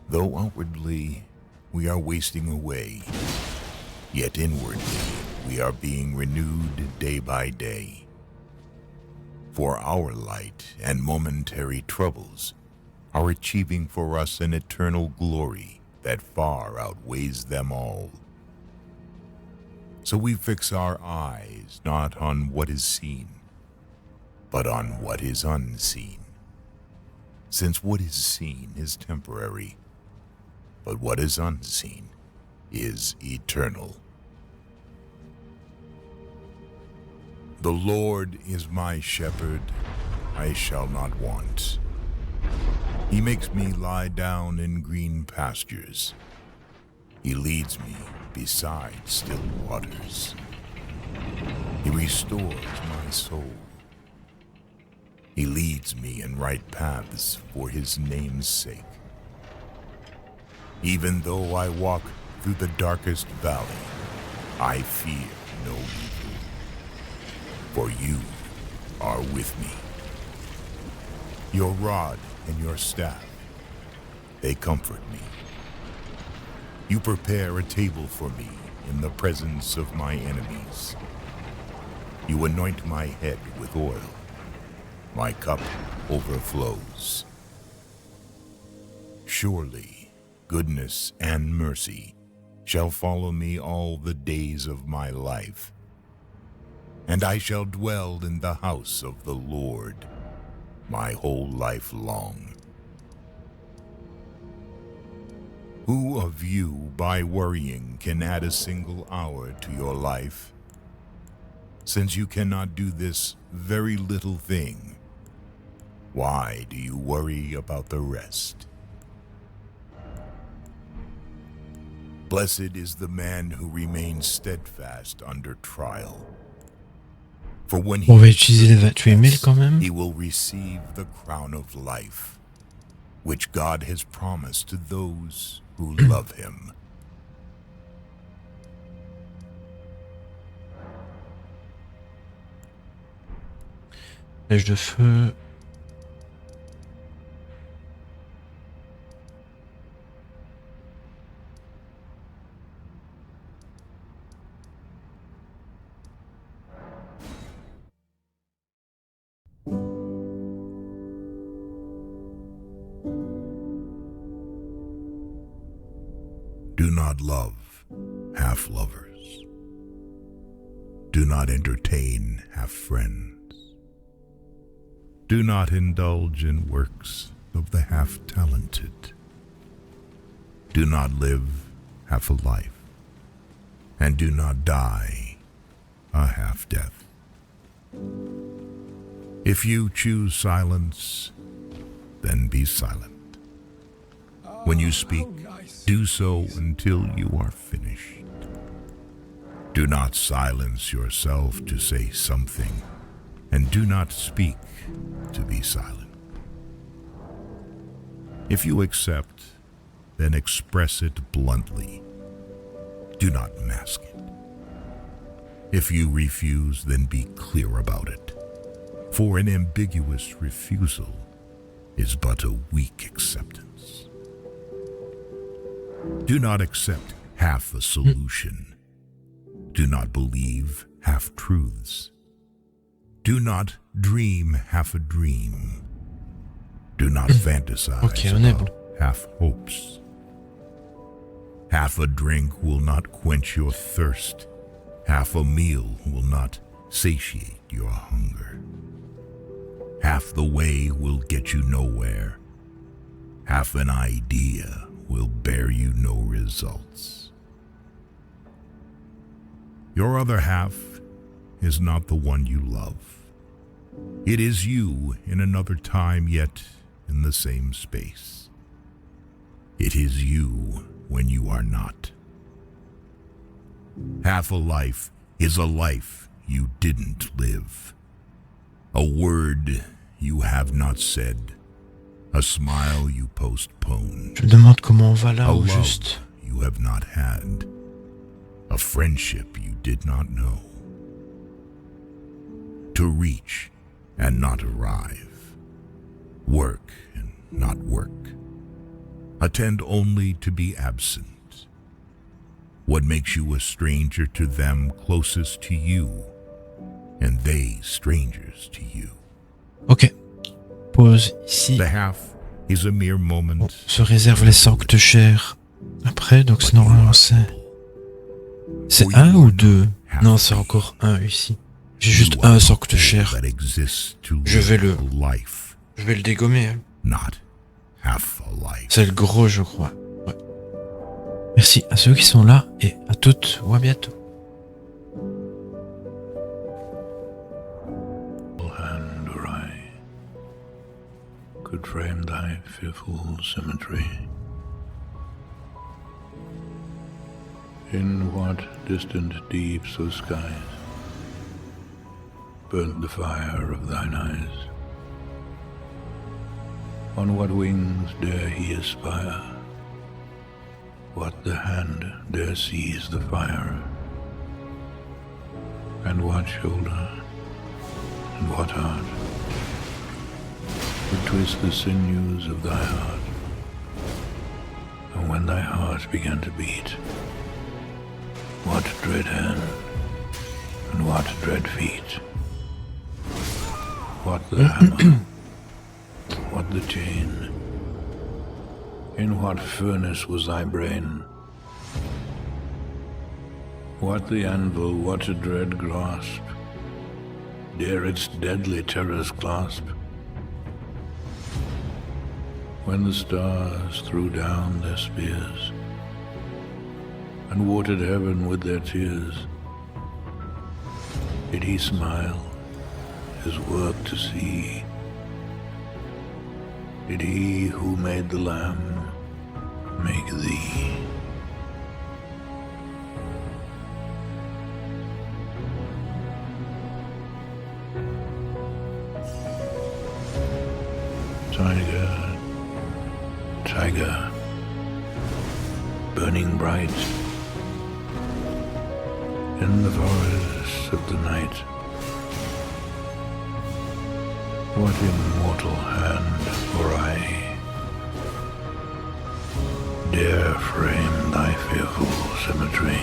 Though outwardly we are wasting away, yet inwardly we are being renewed day by day. For our light and momentary troubles are achieving for us an eternal glory that far outweighs them all. So we fix our eyes not on what is seen, but on what is unseen. Since what is seen is temporary, but what is unseen is eternal. The Lord is my shepherd, I shall not want. He makes me lie down in green pastures. He leads me beside still waters. He restores my soul. He leads me in right paths for his name's sake. Even though I walk through the darkest valley, I fear no evil, for you are with me. Your rod and your staff, they comfort me. You prepare a table for me in the presence of my enemies. You anoint my head with oil. My cup overflows. Surely, goodness and mercy shall follow me all the days of my life, and I shall dwell in the house of the Lord my whole life long. Who of you, by worrying, can add a single hour to your life? Since you cannot do this very little thing, why do you worry about the rest? Blessed is the man who remains steadfast under trial. For when On va utiliser les 28 000 quand même. he will receive the crown of life, which God has promised to those who love him. Flèche de feu. Do not love half-lovers. Do not entertain half-friends. Do not indulge in works of the half-talented. Do not live half a life, and do not die a half-death. If you choose silence, then be silent. When you speak, do so until you are finished. Do not silence yourself to say something, and do not speak to be silent. If you accept, then express it bluntly. Do not mask it. If you refuse, then be clear about it. For an ambiguous refusal is but a weak acceptance. Do not accept half a solution. Do not believe half-truths. Do not dream half a dream. Do not fantasize about half-hopes. Half a drink will not quench your thirst. Half a meal will not satiate your hunger. Half the way will get you nowhere. Half an idea will bear you no results. Your other half is not the one you love. It is you in another time, yet in the same space. It is you when you are not. Half a life is a life you didn't live. A word you have not said. A smile you postponed. Je me demande comment on va là a au love juste. You have not had. A friendship you did not know. To reach and not arrive. Work and not work. Attend only to be absent. What makes you a stranger to them closest to you, and they strangers to you. Ok. Pause ici. The half is a mere moment. On se réserve les sanctes chers. Après, donc c'est normalement c'est 1 ou 2? Non, c'est encore 1 ici. J'ai juste un sancte cher. Je vais le dégommer. Hein. C'est le gros, je crois. Ouais. Merci à ceux qui sont là et à toutes ou à bientôt. Hand or eye could frame thy fearful symmetry. In what distant deeps of skies burnt the fire of thine eyes? On what wings dare he aspire? What the hand dare seize the fire? And what shoulder, and what heart would twist the sinews of thy heart? And when thy heart began to beat, what dread hand, and what dread feet? What the hammer, what the chain? In what furnace was thy brain? What the anvil, what a dread grasp? Dare its deadly terrors clasp? When the stars threw down their spears and watered heaven with their tears, did he smile, his work to see? Did he who made the Lamb make thee? Tiger, tiger, burning bright in the forests of the night, what immortal hand or eye dare frame thy fearful symmetry?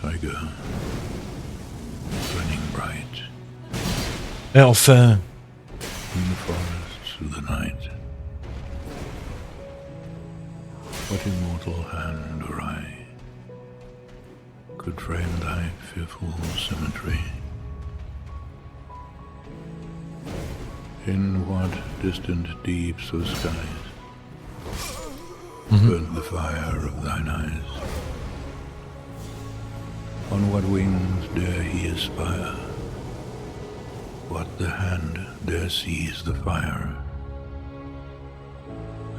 Tiger, burning bright. Et enfin. In the forests of the night, what immortal hand or eye could frame thy fearful symmetry? In what distant deeps of skies burnt the fire of thine eyes? On what wings dare he aspire? What the hand dare seize the fire?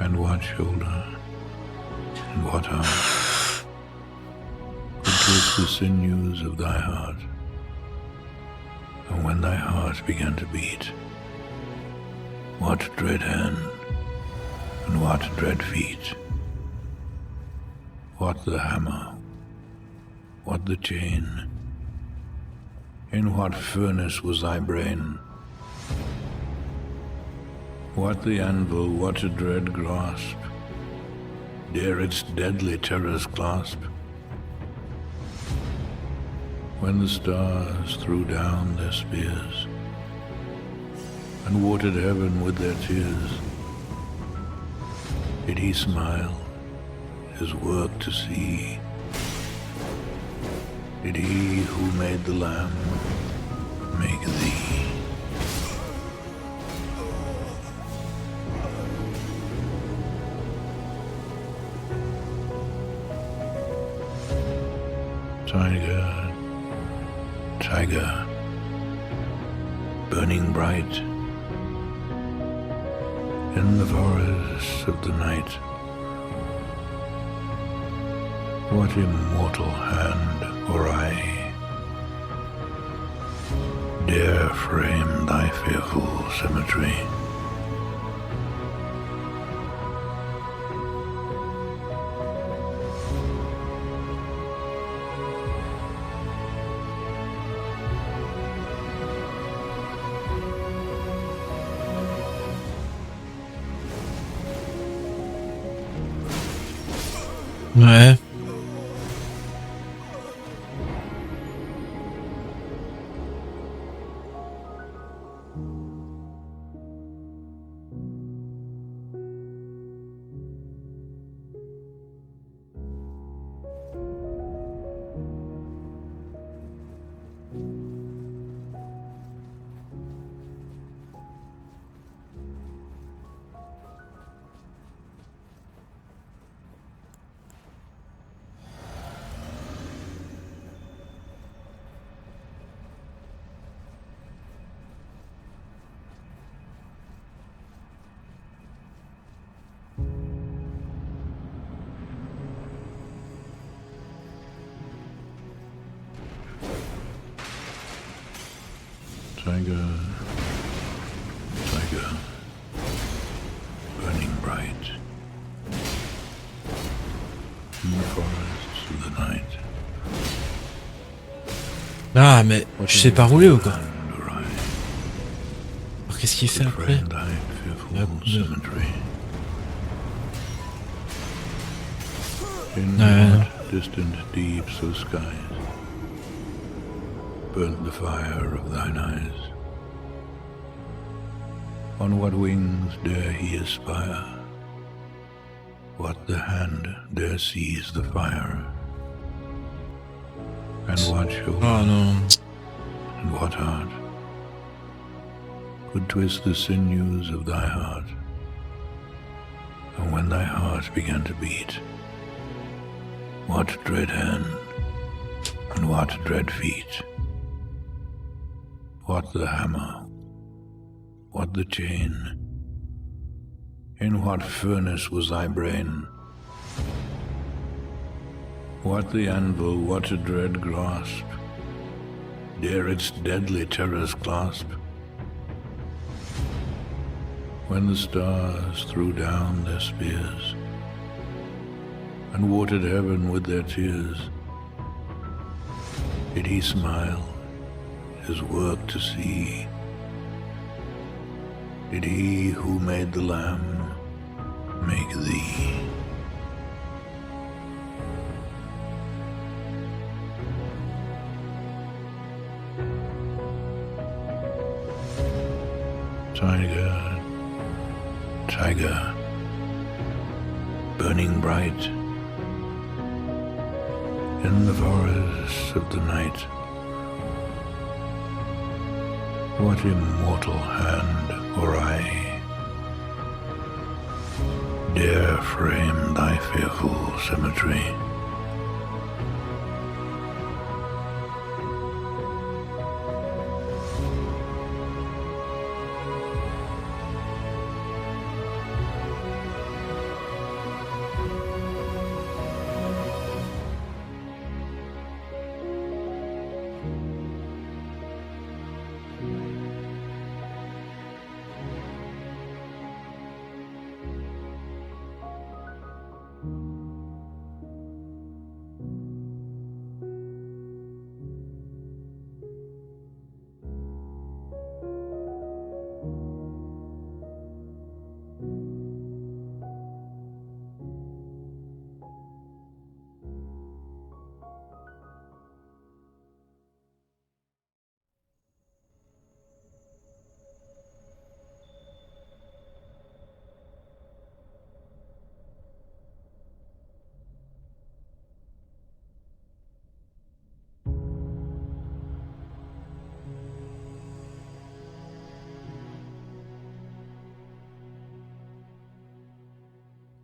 And what shoulder, and what arm could twist the sinews of thy heart? And when thy heart began to beat, what dread hand, and what dread feet? What the hammer, what the chain? In what furnace was thy brain? What the anvil, what a dread grasp? Dare its deadly terrors clasp? When the stars threw down their spears and watered heaven with their tears, did he smile, his work to see? Did he who made the Lamb make thee? Tiger, tiger, burning bright in the forests of the night, what immortal hand or eye dare frame thy fearful symmetry? Ouais. Tiger, tiger, burning bright in the forests of the night. Ah, mais je sais pas rouler ou quoi? Alors qu'est-ce qu'il fait après? In what distant deeps of skies burnt the fire of thine eyes? On what wings dare he aspire? What the hand dare seize the fire? And what shoulder, and what heart could twist the sinews of thy heart? And when thy heart began to beat, what dread hand, and what dread feet? What the hammer, what the chain? In what furnace was thy brain? What the anvil, what a dread grasp? Dare its deadly terrors clasp? When the stars threw down their spears and watered heaven with their tears, did he smile, his work to see? Did he who made the Lamb make thee? Tiger, tiger, burning bright in the forests of the night, what immortal hand or eye dare frame thy fearful symmetry?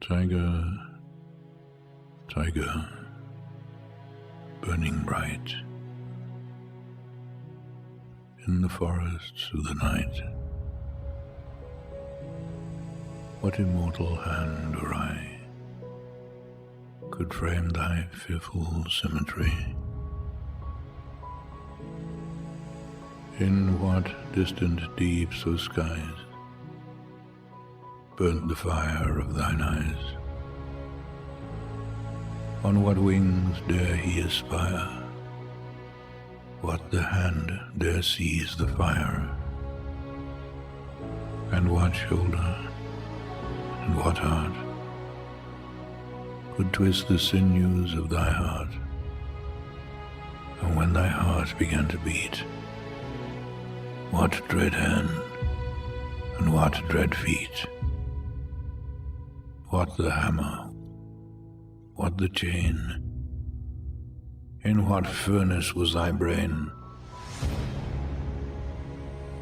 Tiger, tiger, burning bright in the forests of the night. What immortal hand or eye could frame thy fearful symmetry? In what distant deeps of skies burnt the fire of thine eyes? On what wings dare he aspire? What the hand dare seize the fire? And what shoulder and what heart could twist the sinews of thy heart? And when thy heart began to beat, what dread hand and what dread feet? What the hammer? What the chain? In what furnace was thy brain?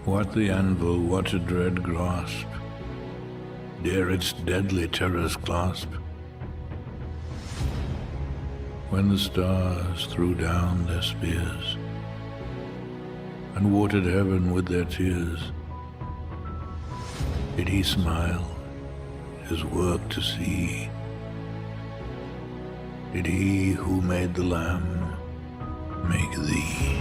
What the anvil? What a dread grasp dare its deadly terrors clasp? When the stars threw down their spears and watered heaven with their tears, did he smile his work to see? Did he who made the Lamb make thee?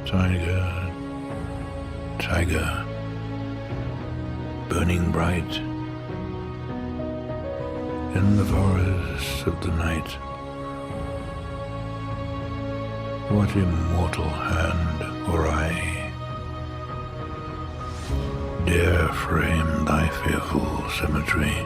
Tiger, tiger, burning bright in the forests of the night. What immortal hand or eye dare frame thy fearful symmetry?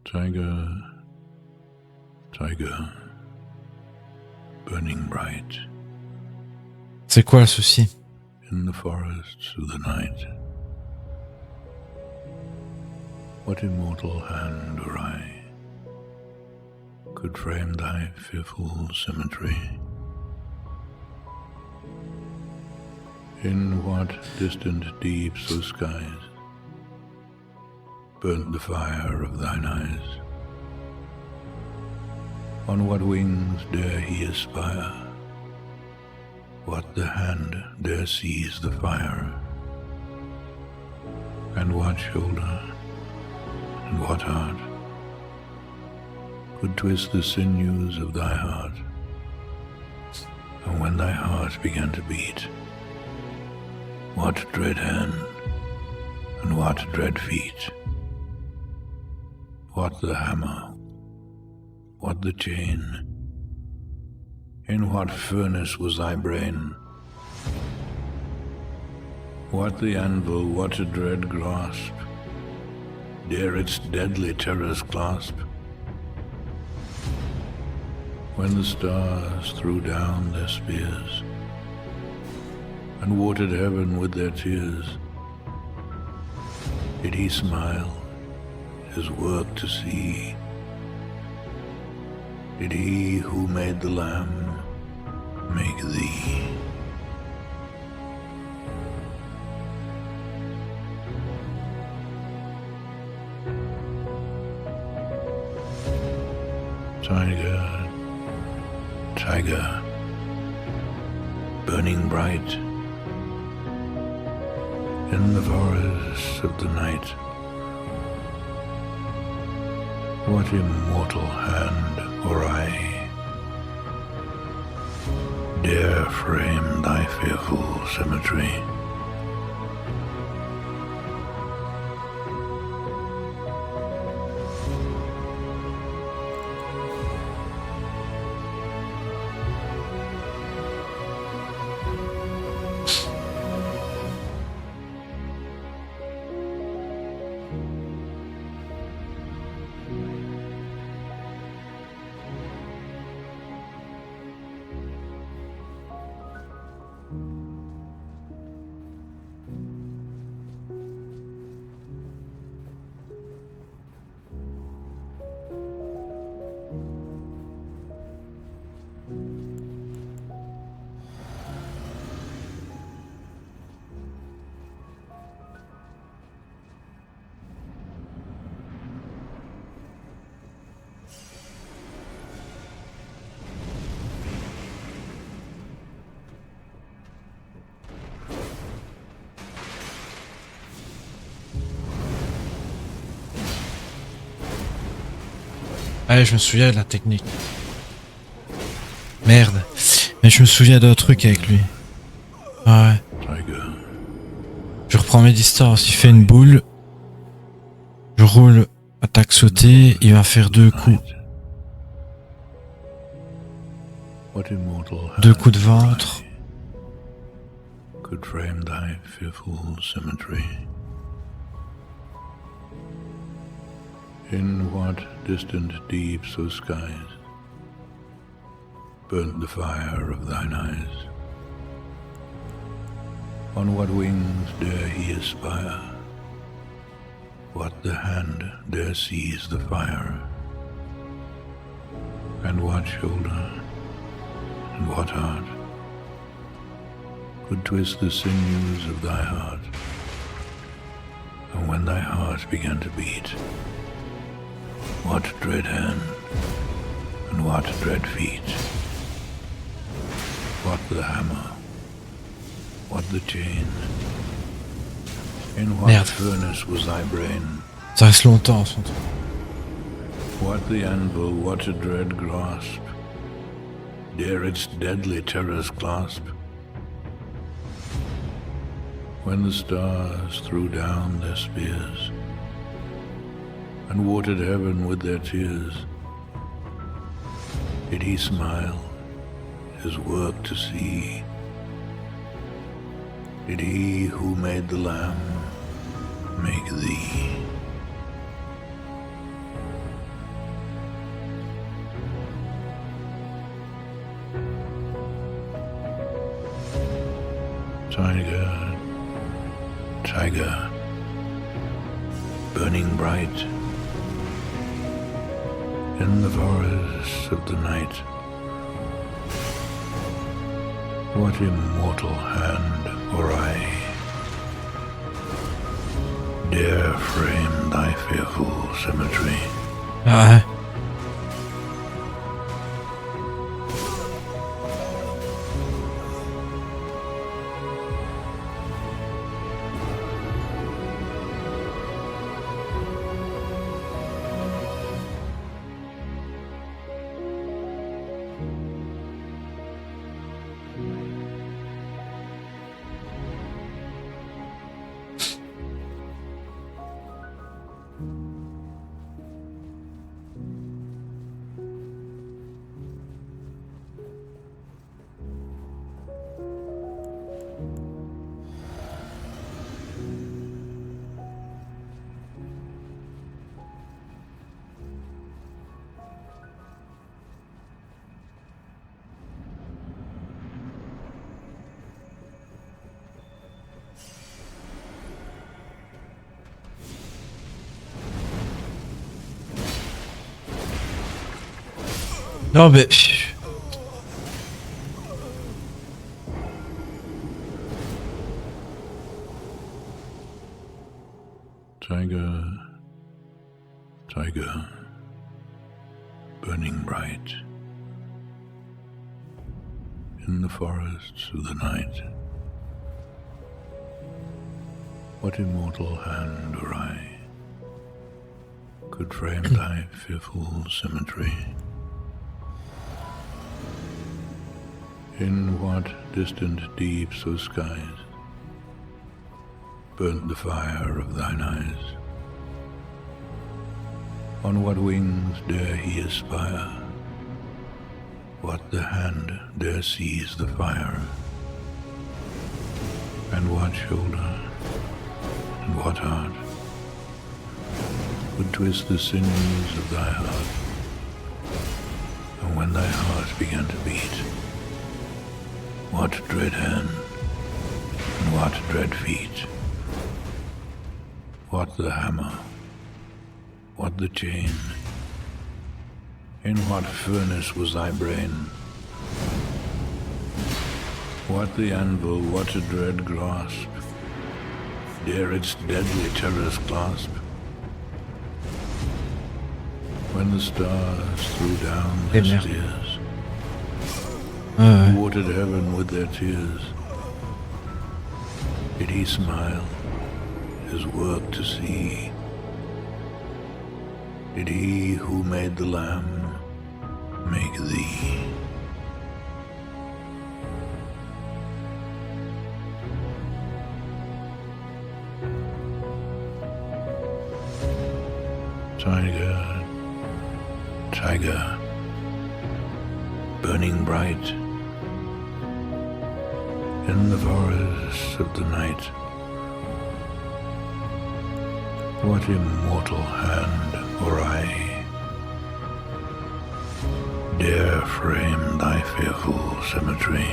Tiger, tiger, burning bright. C'est quoi le souci? In the forests of the night. What immortal hand or eye could frame thy fearful symmetry? In what distant deeps of skies burnt the fire of thine eyes? On what wings dare he aspire? What the hand dare seize the fire? And what shoulder and what heart could twist the sinews of thy heart? And when thy heart began to beat, what dread hand and what dread feet? What the hammer? What the chain? In what furnace was thy brain? What the anvil? What a dread grasp dare its deadly terrors clasp? When the stars threw down their spears and watered heaven with their tears, did he smile his work to see? Did he who made the Lamb make thee? Tiger, tiger, burning bright in the forests of the night. What immortal hand or eye dare frame thy fearful symmetry? Ouais, je me souviens de la technique. Merde. Mais je me souviens d'un truc avec lui. Ah ouais. Je reprends mes distances. Il fait une boule. Je roule, attaque sautée. Il va faire 2 coups. 2 coups de ventre. Could frame thy fearful symmetry. In what distant deeps of skies burnt the fire of thine eyes? On what wings dare he aspire? What the hand dare seize the fire? And what shoulder and what heart could twist the sinews of thy heart? And when thy heart began to beat, what dread hand and what dread feet? What the hammer? What the chain? In what Merde. furnace was thy brain? Ça reste longtemps, son truc. What the anvil, what a dread grasp? Dare its deadly terrors clasp? When the stars threw down their spears and watered heaven with their tears, did he smile, his work to see? Did he who made the Lamb make thee? Tiger, tiger, burning bright in the forests of the night. What immortal hand or eye dare frame thy fearful symmetry? Ah ouais. Non mais... Tiger, tiger, burning bright in the forests of the night. What immortal hand or eye could frame thy fearful symmetry? In what distant deeps or skies burnt the fire of thine eyes? On what wings dare he aspire? What the hand dare seize the fire? And what shoulder and what heart would twist the sinews of thy heart? And when thy heart began to beat, what dread hand and what dread feet? What the hammer? What the chain? In what furnace was thy brain? What the anvil, what a dread grasp dare its deadly terrors clasp? When the stars threw down their spears, watered heaven with their tears, did he smile, his work to see? Did he who made the Lamb make thee? Tiger, tiger, burning bright in the forests of the night, what immortal hand or eye dare frame thy fearful symmetry?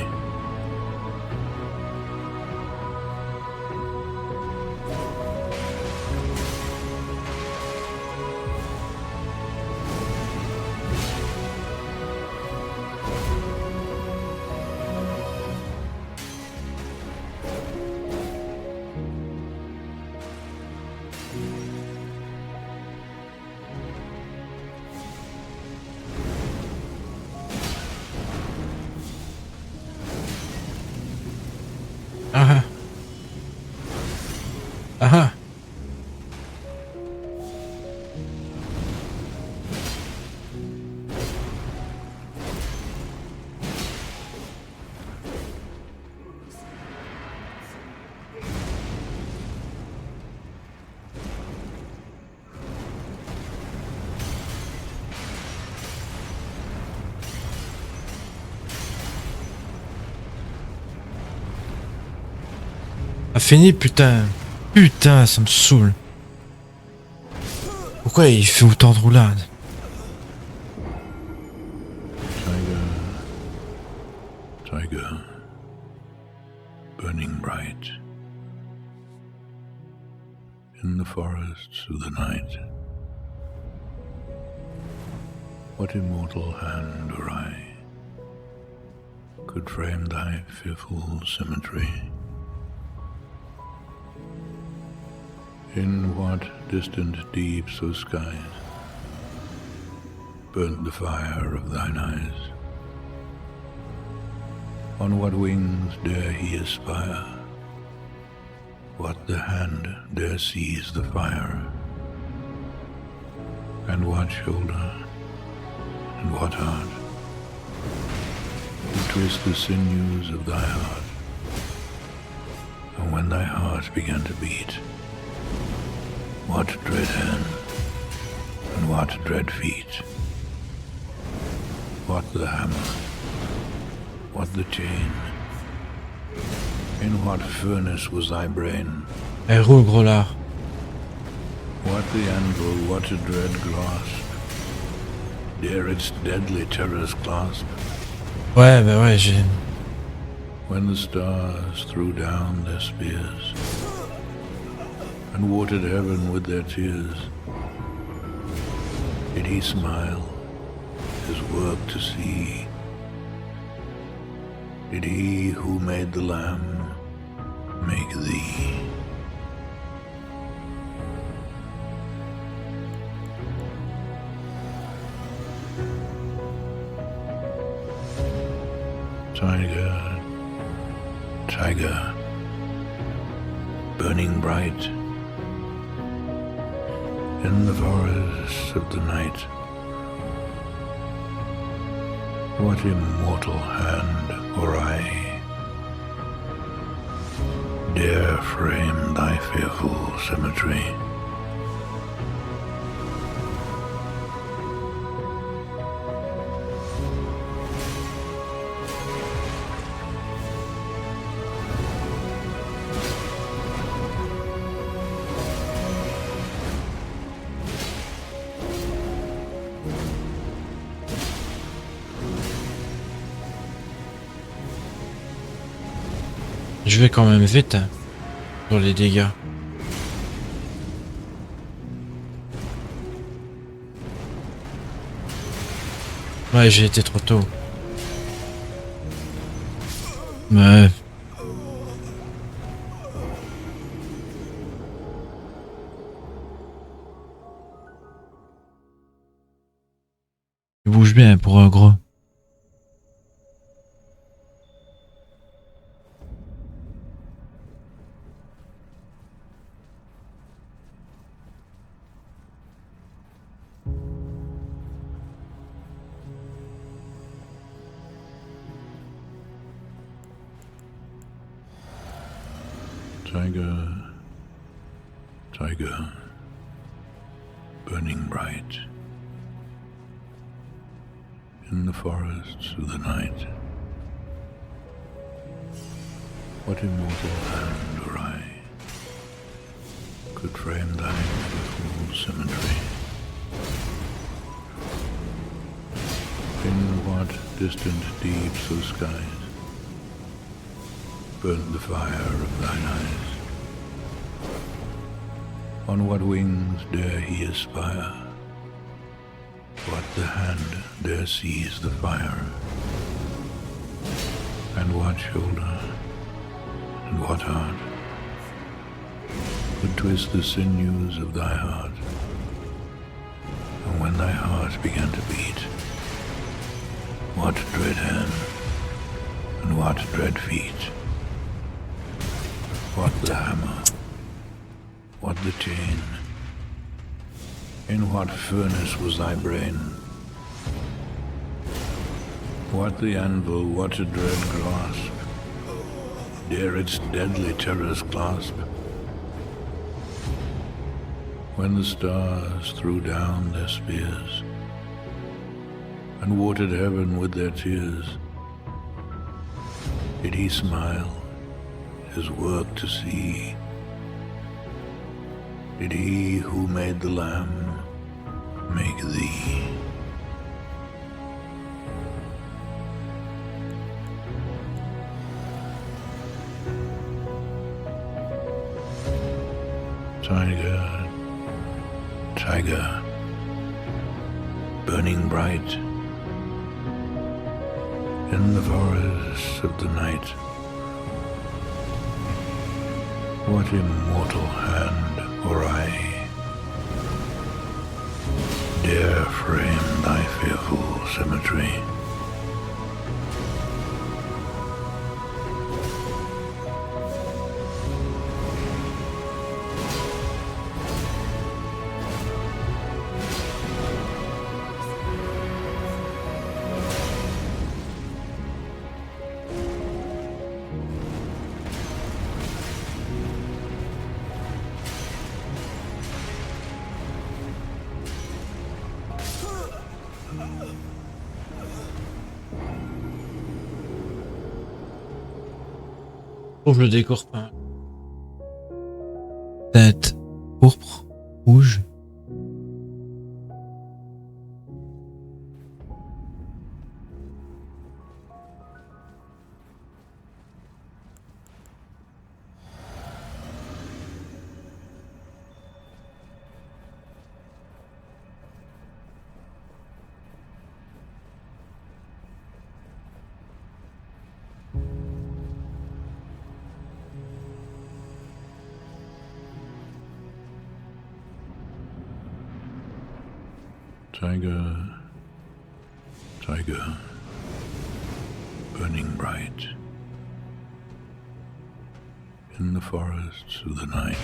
Fini, putain. Putain, ça me saoule. Pourquoi il fait autant de roulades? Tiger, tiger, burning bright in the forests of the night, what immortal hand or eye could frame thy fearful symmetry? In what distant deeps or skies burnt the fire of thine eyes? On what wings dare he aspire? What the hand dare seize the fire? And what shoulder and what heart would twist the sinews of thy heart? And when thy heart began to beat, what dread hand and what dread feet? What the hammer? What the chain? In what furnace was thy brain? Roule, gros lard. What the anvil, what a dread grasp dare its deadly terrors clasp? Ouais, bah ouais, j'ai... When the stars threw down their spears and watered heaven with their tears, did he smile, his work to see? Did he who made the Lamb make thee? Tiger, tiger, burning bright in the forests of the night. What immortal hand or eye dare frame thy fearful symmetry? Je vais quand même vite hein, sur les dégâts. Ouais, j'ai été trop tôt. Ouais. Il bouge bien pour un gros. Tiger, tiger, burning bright in the forests of the night. What immortal hand or eye could frame thy fearful symmetry? In what distant deeps of skies burnt the fire of thine eyes? On what wings dare he aspire? What the hand dare seize the fire? And what shoulder, and what heart would twist the sinews of thy heart? And when thy heart began to beat, what dread hand, and what dread feet? What the hammer? What the chain? In what furnace was thy brain? What the anvil, what a dread grasp dare its deadly terrors clasp? When the stars threw down their spears and watered heaven with their tears, did he smile his work to see? Did he who made the Lamb make thee? Tiger, tiger, burning bright in the forests of the night. What immortal hand or eye dare frame thy fearful symmetry? Trouve le décor peint. Tête pourpre, rouge. Tiger, tiger, burning bright. In the forests of the night.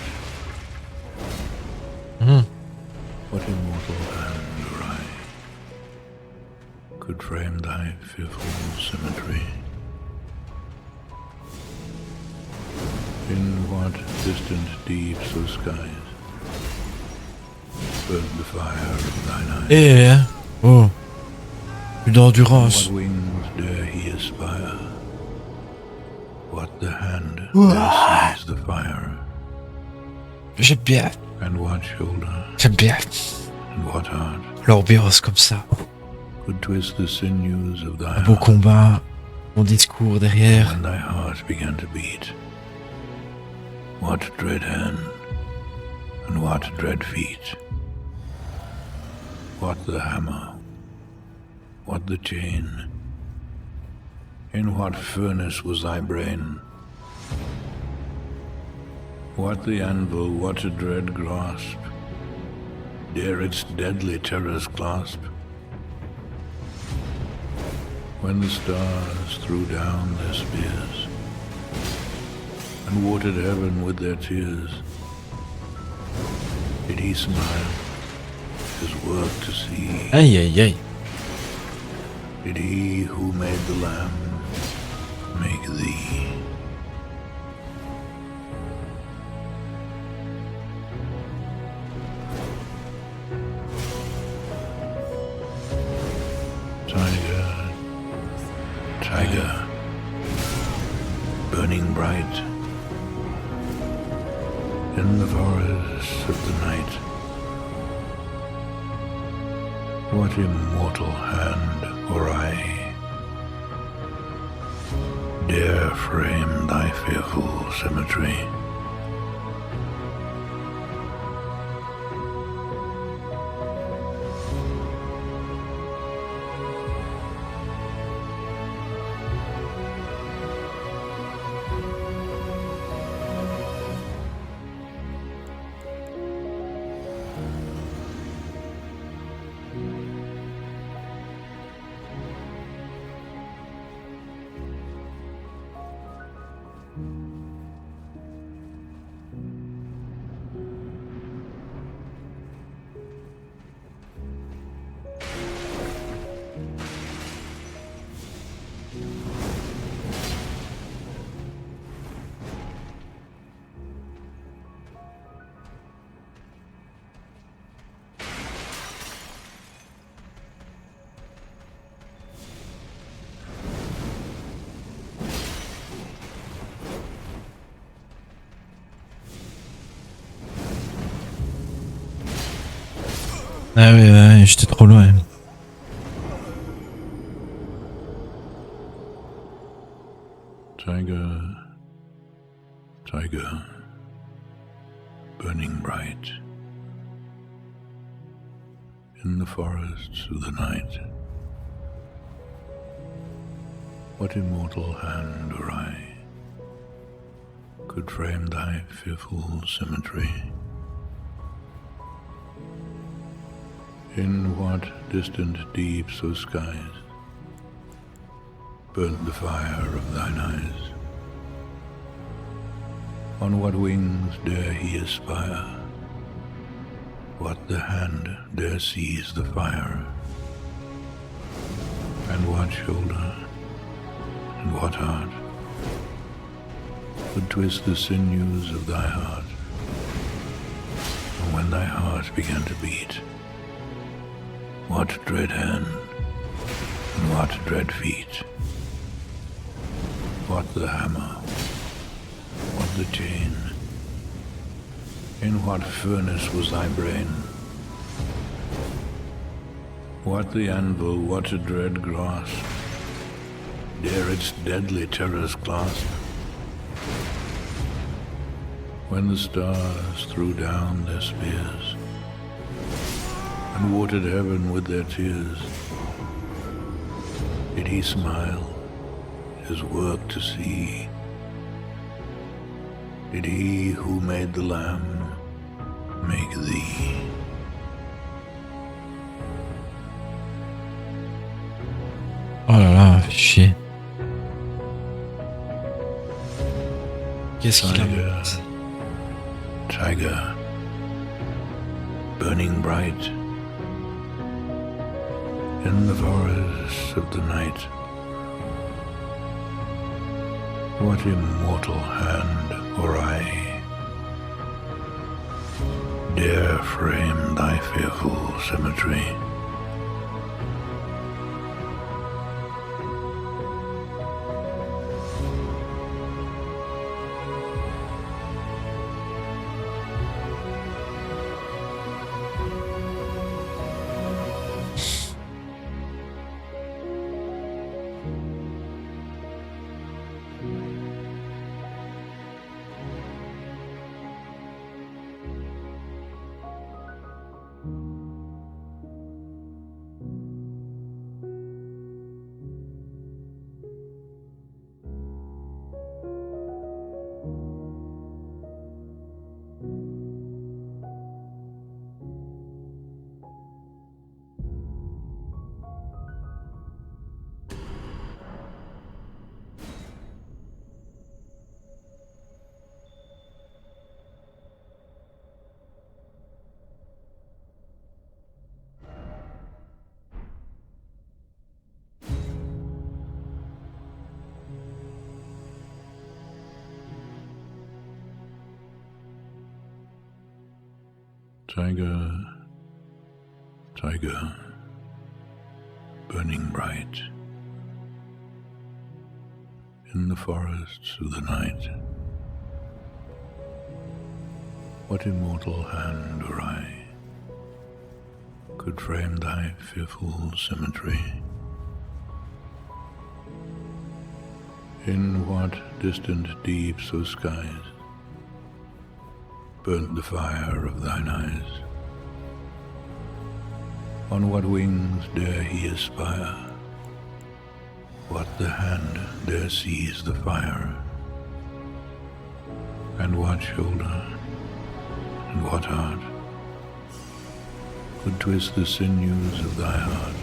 What immortal hand or eye could frame thy fearful symmetry? In what distant deeps of skies burned the fire of thine eyes? Eh, oh, plus d'endurance. What wings dare he aspire? What the hand dare seize the fire? J'aime bien. And what shoulder? J'aime bien. And what heart? L'ambiance comme ça. Could twist the sinews of thy Un beau combat, mon discours derrière. When thy heart began to beat. What dread hand, and what dread feet? What the hammer, what the chain? In what furnace was thy brain? What the anvil, what a dread grasp? Dare its deadly terrors clasp? When the stars threw down their spears and watered heaven with their tears, did he smile, his work to see? Aïe aïe aïe. Did he who made the lamb make thee? Tiger, tiger, burning bright in the forests of the night. What immortal hand or eye dare frame thy fearful symmetry? Ah ouais, j'étais trop loin. Tiger, tiger, burning bright in the forests of the night. What immortal hand or eye could frame thy fearful symmetry? In what distant deeps of skies burnt the fire of thine eyes? On what wings dare he aspire? What the hand dare seize the fire? And what shoulder and what heart could twist the sinews of thy heart? And when thy heart began to beat, what dread hand and what dread feet? What the hammer, what the chain? In what furnace was thy brain? What the anvil, what a dread grasp? Dare its deadly terrors clasp? When the stars threw down their spears and watered heaven with their tears, did he smile, his work to see? Did he who made the lamb make thee? Oh là là, fais chier. Qu'est-ce qu'il Tiger, a? tiger, burning bright in the forests of the night. What immortal hand or eye dare frame thy fearful symmetry? Tiger, tiger, burning bright in the forests of the night. What immortal hand or eye could frame thy fearful symmetry? In what distant deeps of skies burnt the fire of thine eyes? On what wings dare he aspire? What the hand dare seize the fire? And what shoulder and what heart could twist the sinews of thy heart?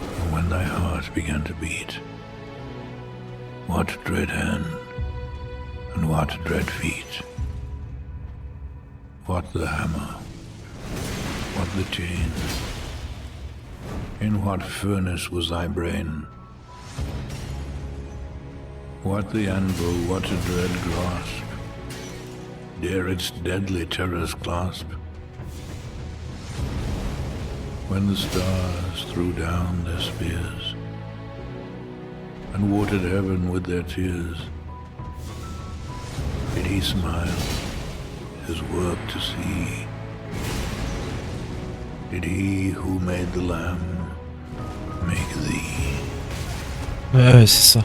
And when thy heart began to beat, what dread hand and what dread feet? What the hammer, what the chain? In what furnace was thy brain? What the anvil, what a dread grasp dare its deadly terrors clasp? When the stars threw down their spears and watered heaven with their tears, did he smile his work to see? Did he who made the lamb make thee? Ouais, c'est ça.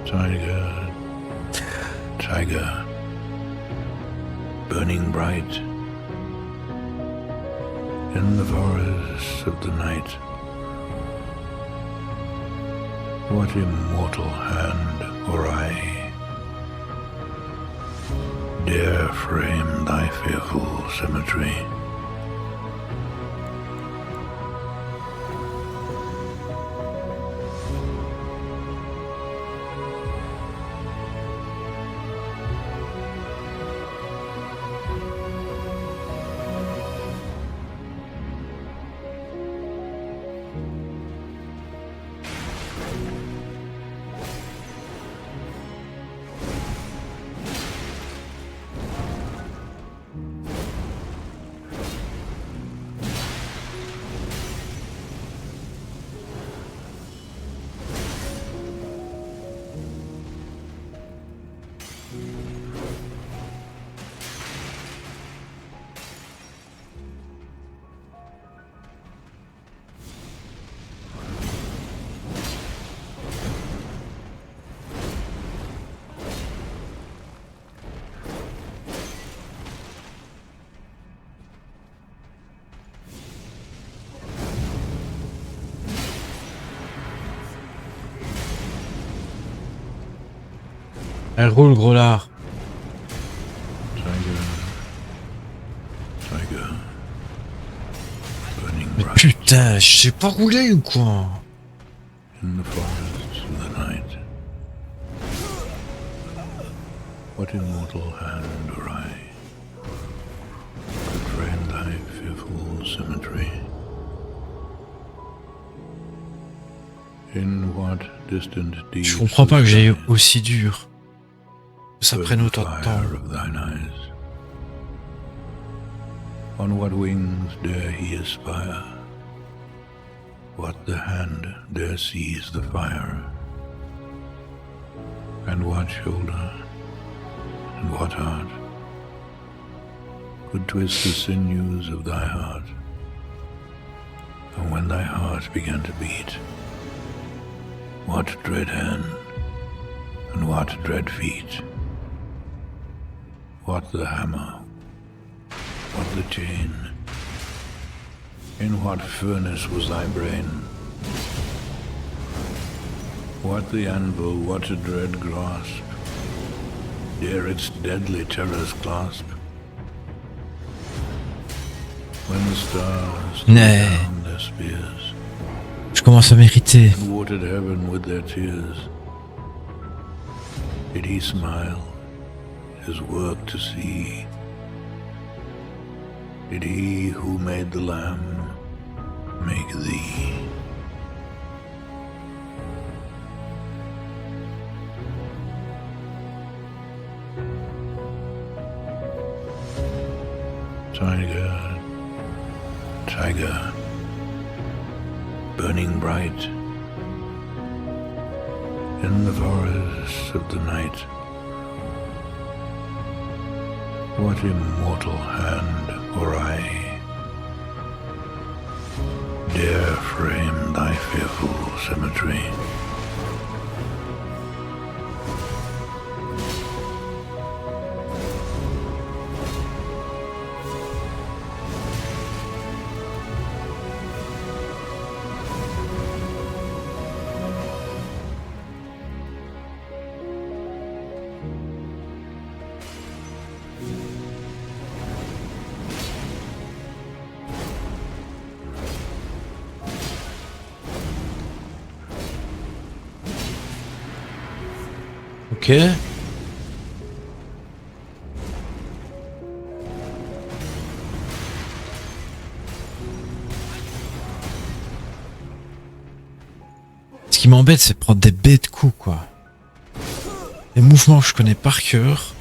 Tiger, tiger, burning bright in the forests of the night. What immortal hand or eye dare frame thy fearful symmetry? Elle roule, gros lard. Tiger, tiger, burning Mais putain, je sais pas rouler ou quoi? In the forests of the night, what immortal hand or eye could frame thy fearful symmetry? In what distant deep Je comprends pas que j'aille aussi dur. Que ça prenne autant de temps. of thine eyes? On what wings dare he aspire? What the hand dare seize the fire? And what shoulder and what heart could twist the sinews of thy heart? And when thy heart began to beat, what dread hand and what dread feet? What the hammer? What the chain? In what furnace was thy brain? What the anvil, what a dread grasp? Dare its deadly terrors clasp? When the stars threw down their spears, je commence à m'irriter. and watered heaven with their tears, did he smile, his work to see? Did he who made the Lamb make thee? Tiger, tiger, burning bright in the forests of the night, what immortal hand or eye dare frame thy fearful symmetry? Ok. Ce qui m'embête, c'est prendre des bêtes coups, quoi. Les mouvements que je connais par cœur.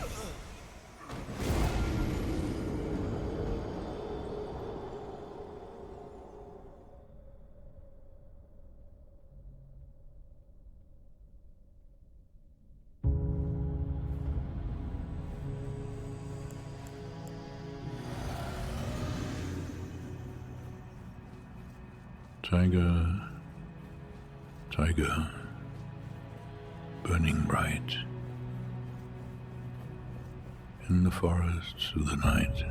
Tiger, tiger, burning bright in the forests of the night,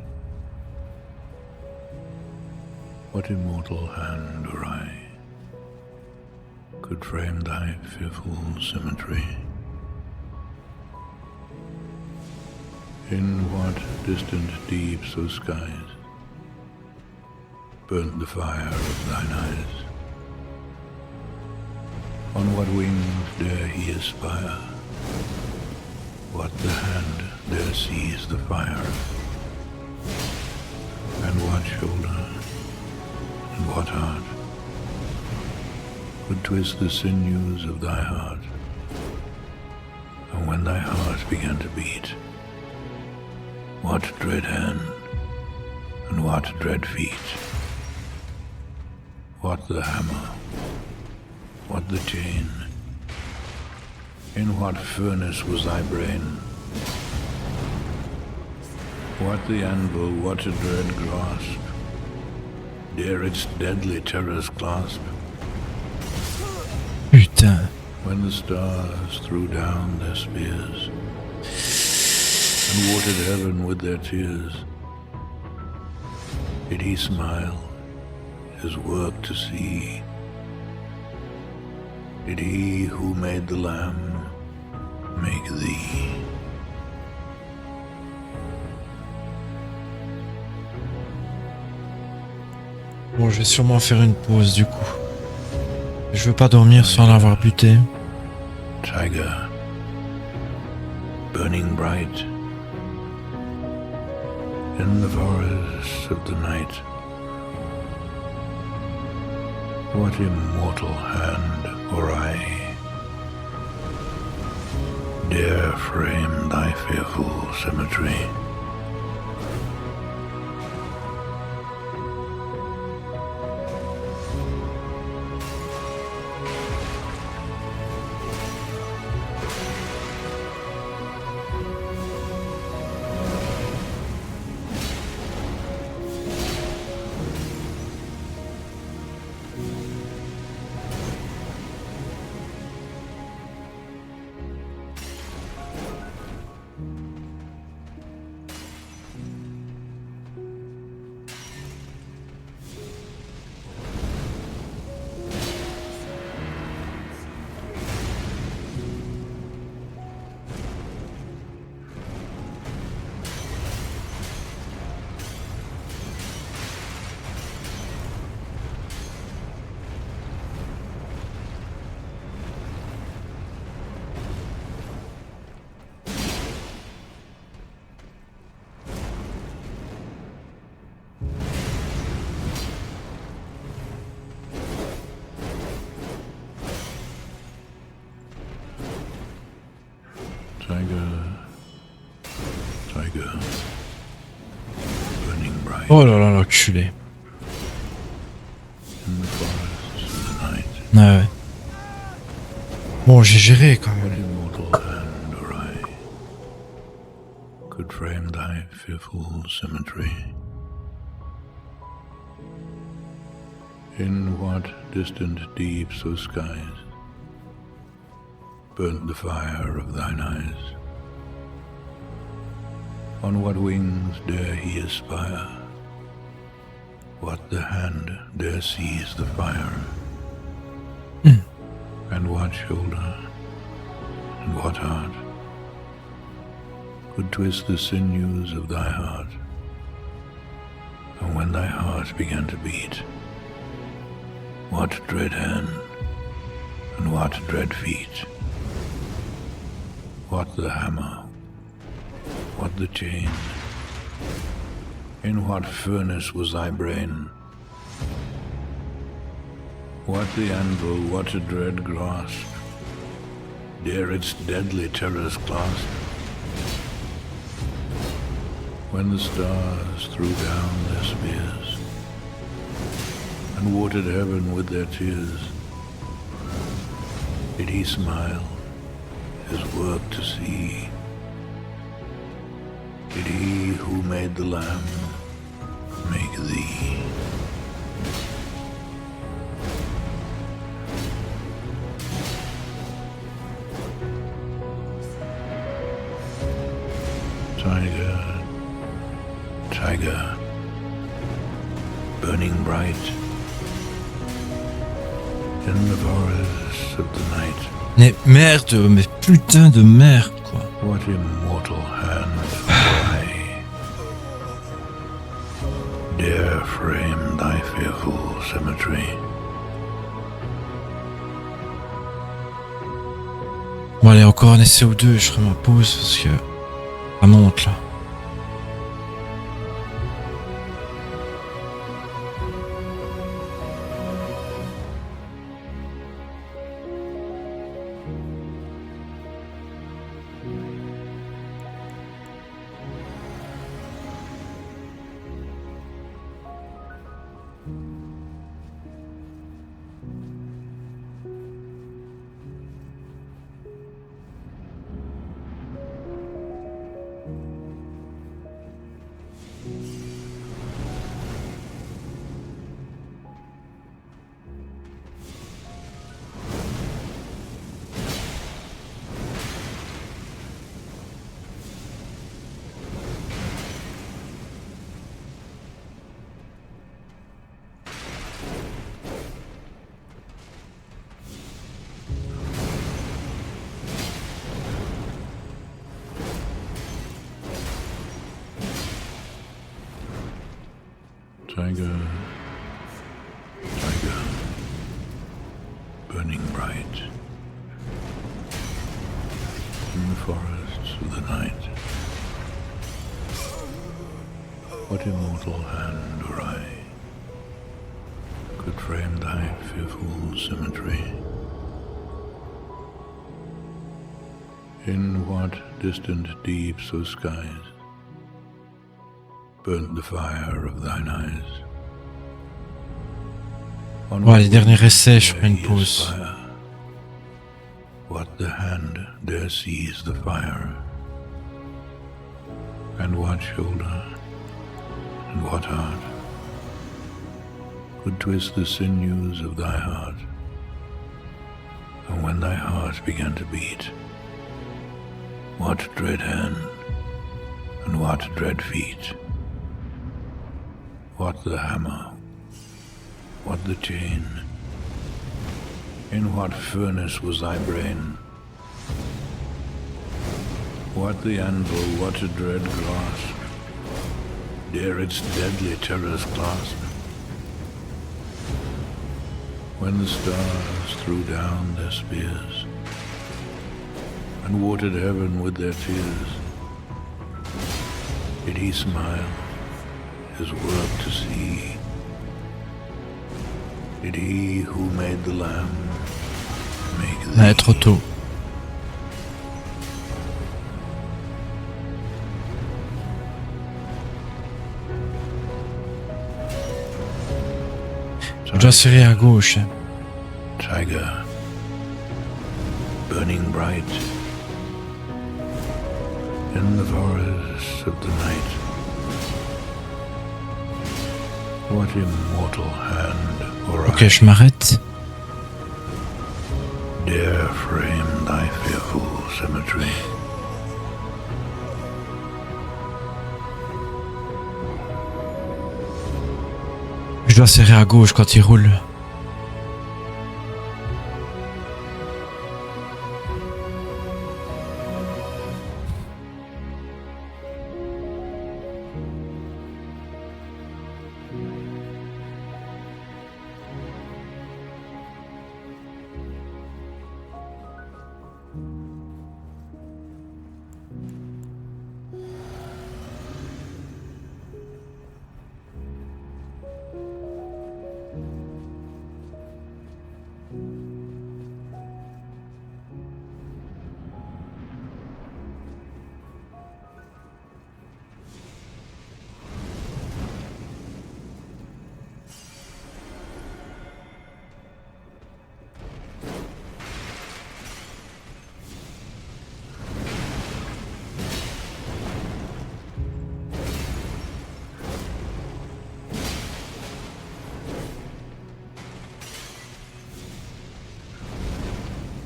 what immortal hand or eye could frame thy fearful symmetry? In what distant deeps of skies burnt the fire of thine eyes? On what wings dare he aspire? What the hand dare seize the fire? And what shoulder and what heart could twist the sinews of thy heart? And when thy heart began to beat, what dread hand and what dread feet? What the hammer? What the chain? In what furnace was thy brain? What the anvil, what a dread grasp? Dare its deadly terrors clasp? Putain. When the stars threw down their spears and watered heaven with their tears, did he smile, his work to see? Did he who made the Lamb make thee? Bon, je vais sûrement faire une pause du coup. Je veux pas dormir sans l'avoir buté. Tiger, burning bright in the forests of the night. What immortal hand or eye dare frame thy fearful symmetry? Tiger, burning bright. Oh là là, l'enculé. In the forests of the night. Ah ouais. Bon, j'ai géré quand même. Immortal hand or eye could frame thy fearful symmetry. In what distant deeps of skies burnt the fire of thine eyes? On what wings dare he aspire? What the hand dare seize the fire? And what shoulder and what heart could twist the sinews of thy heart? And when thy heart began to beat, what dread hand and what dread feet? What the hammer? What the chain? In what furnace was thy brain? What the anvil, what a dread grasp? Dare its deadly terrors clasp? When the stars threw down their spears and watered heaven with their tears, did he smile, his work to see? Did he who made the Lamb make thee? Tiger, tiger, burning bright in the forests of the night. Mais merde, mais putain de merde, quoi. What immortal hand or eye dare frame thy fearful symmetry? Bon allez, encore un essai ou deux et je ferai ma pause parce que ça monte là. Tiger, bright. In the forests of the night, what immortal hand or eye could frame thy fearful symmetry? In what distant deeps of skies burnt the fire of thine eyes? Ouais, les derniers essais, je ferai une pause. What the hand dare seize the fire? And what shoulder and what heart could twist the sinews of thy heart? And when thy heart began to beat, what dread hand and what dread feet? What the hammer? What the chain? In what furnace was thy brain? What the anvil, what a dread grasp dare its deadly terrors clasp? When the stars threw down their spears and watered heaven with their tears, did he smile his work to see? Did he who made the lamb make thee? Ouais, trop tôt. Je dois serrer à gauche. Tiger, burning bright in the forests of the night, what immortal hand or Ok, je m'arrête. dare frame thy fearful symmetry? Je dois serrer à gauche quand il roule.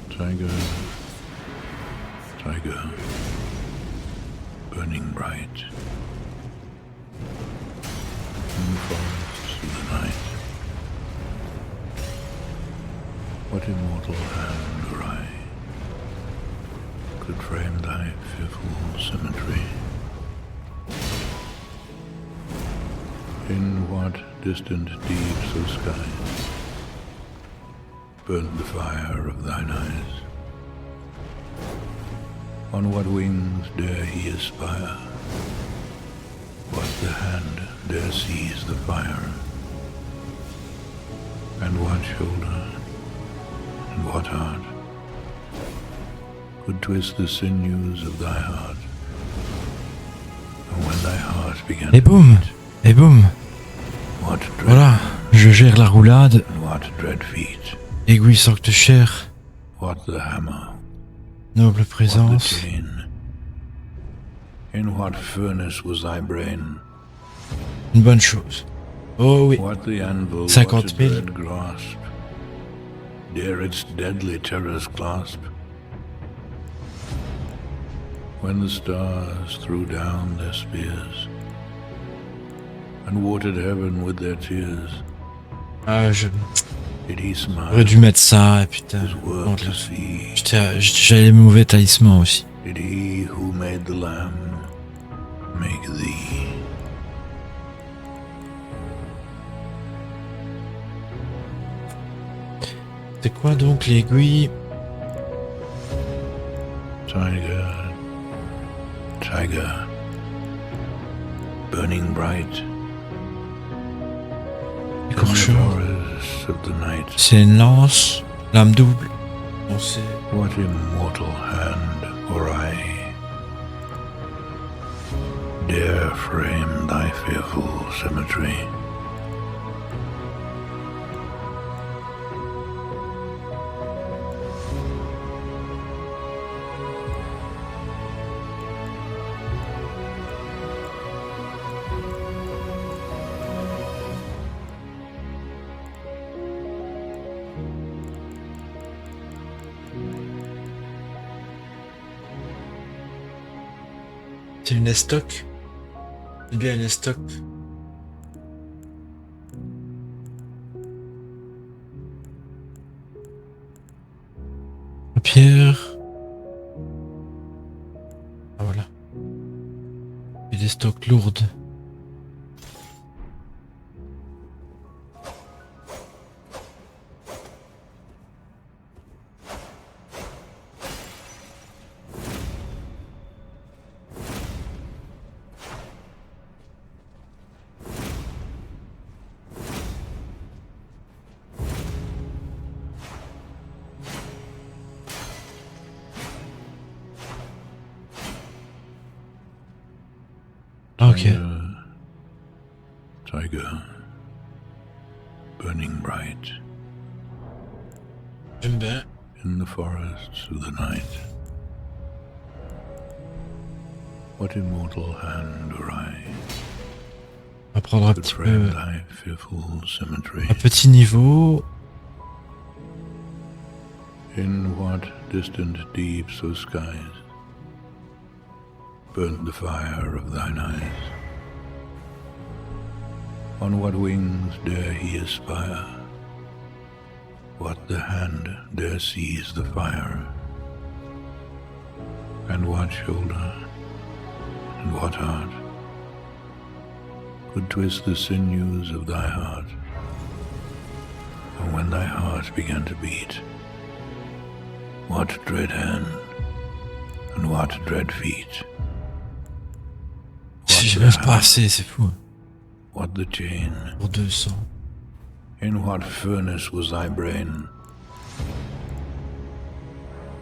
Tiger, tiger, burning bright in the forests of the night, what immortal hand or eye could frame thy fearful symmetry? In what distant deeps of sky burnt the fire of thine eyes? On what wings dare he aspire? What the hand dare seize the fire? And what shoulder and what heart could twist the sinews of thy heart? And when thy heart began Et boum! Et boum! what dread Voilà, je gère la roulade. and what dread feet? Aiguille sorte cher. What the hammer? Noble What the présence. chain? In what furnace was thy brain? Une bonne chose. Oh oui. What the anvil, 50 what a 000. dread grasp dare its deadly terrors clasp? When the stars threw down their spears and watered heaven with their tears, Ah, did he smile j'aurais dû mettre ça, et putain. his work Bon, to là. see? J'avais les mauvais talismans aussi. Did he who made the lamb make thee? C'est quoi donc l'aiguille? Tiger, tiger, burning bright. Écorcheur. C'est une lance, lame double. On sait. What immortal hand or eye dare frame thy fearful symmetry? C'est une estoc. C'est bien une estoc. La pierre. Ah voilà. Et des stocks lourdes. Ok. Tiger, burning bright. J'aime bien. In the forests of the night. What immortal hand or eye? On va prendre un could petit frame peu. thy fearful symmetry? Un petit niveau. In what distant deeps of skies burnt the fire of thine eyes? On what wings dare he aspire? What the hand dare seize the fire? And what shoulder and what heart could twist the sinews of thy heart? And when thy heart began to beat, what dread hand and what dread feet? J'ai même pas assez, c'est fou. What the chain? Pour 200. In what furnace was thy brain?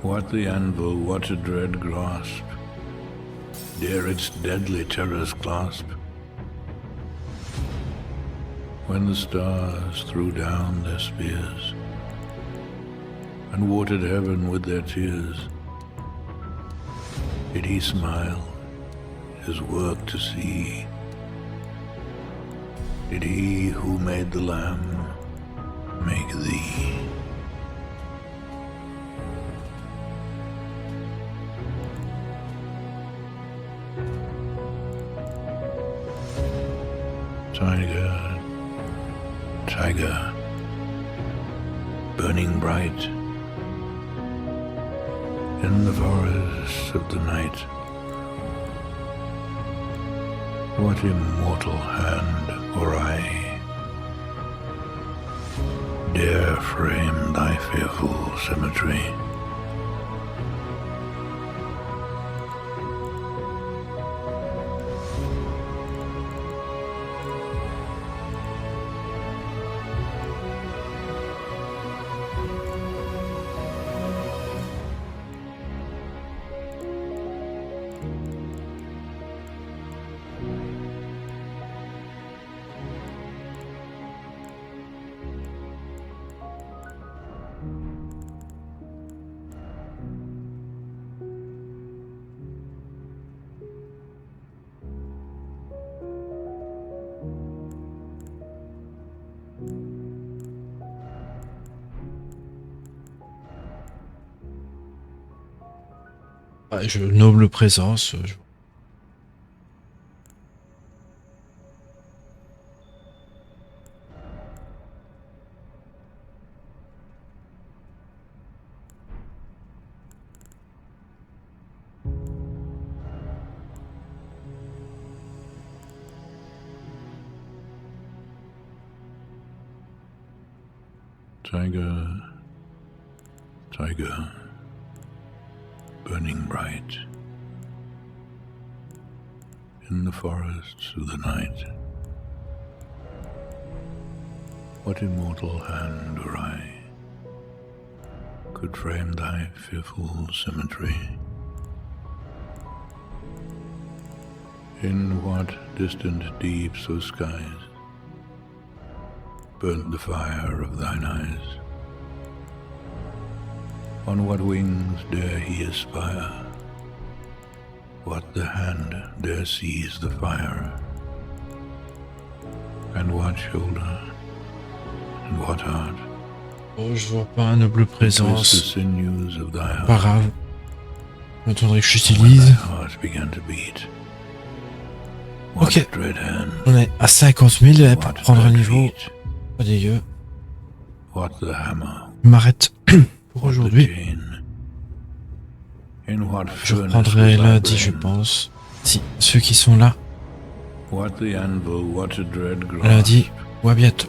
What the anvil, what a dread grasp? Dare its deadly terrors clasp? When the stars threw down their spears and watered heaven with their tears, did he smile, his work to see? Did he who made the Lamb make thee? Tiger, tiger, burning bright in the forests of the night. What immortal hand or eye dare frame thy fearful symmetry? Ah, noble présence. Tiger, tiger, burning bright in the forests of the night. What immortal hand or eye could frame thy fearful symmetry? In what distant deeps or skies burnt the fire of thine eyes? On what wings dare he aspire? What the hand dare seize the fire? And what shoulder? And what heart? Oh, je vois pas un noble présence. Pas grave. J'attendrai que j'utilise. Ok. On est à 50 000 pour prendre un niveau. Pas dégueu. Je m'arrête pour aujourd'hui. Je reprendrai lundi, je pense. Si, ceux qui sont là. Lundi ou à bientôt.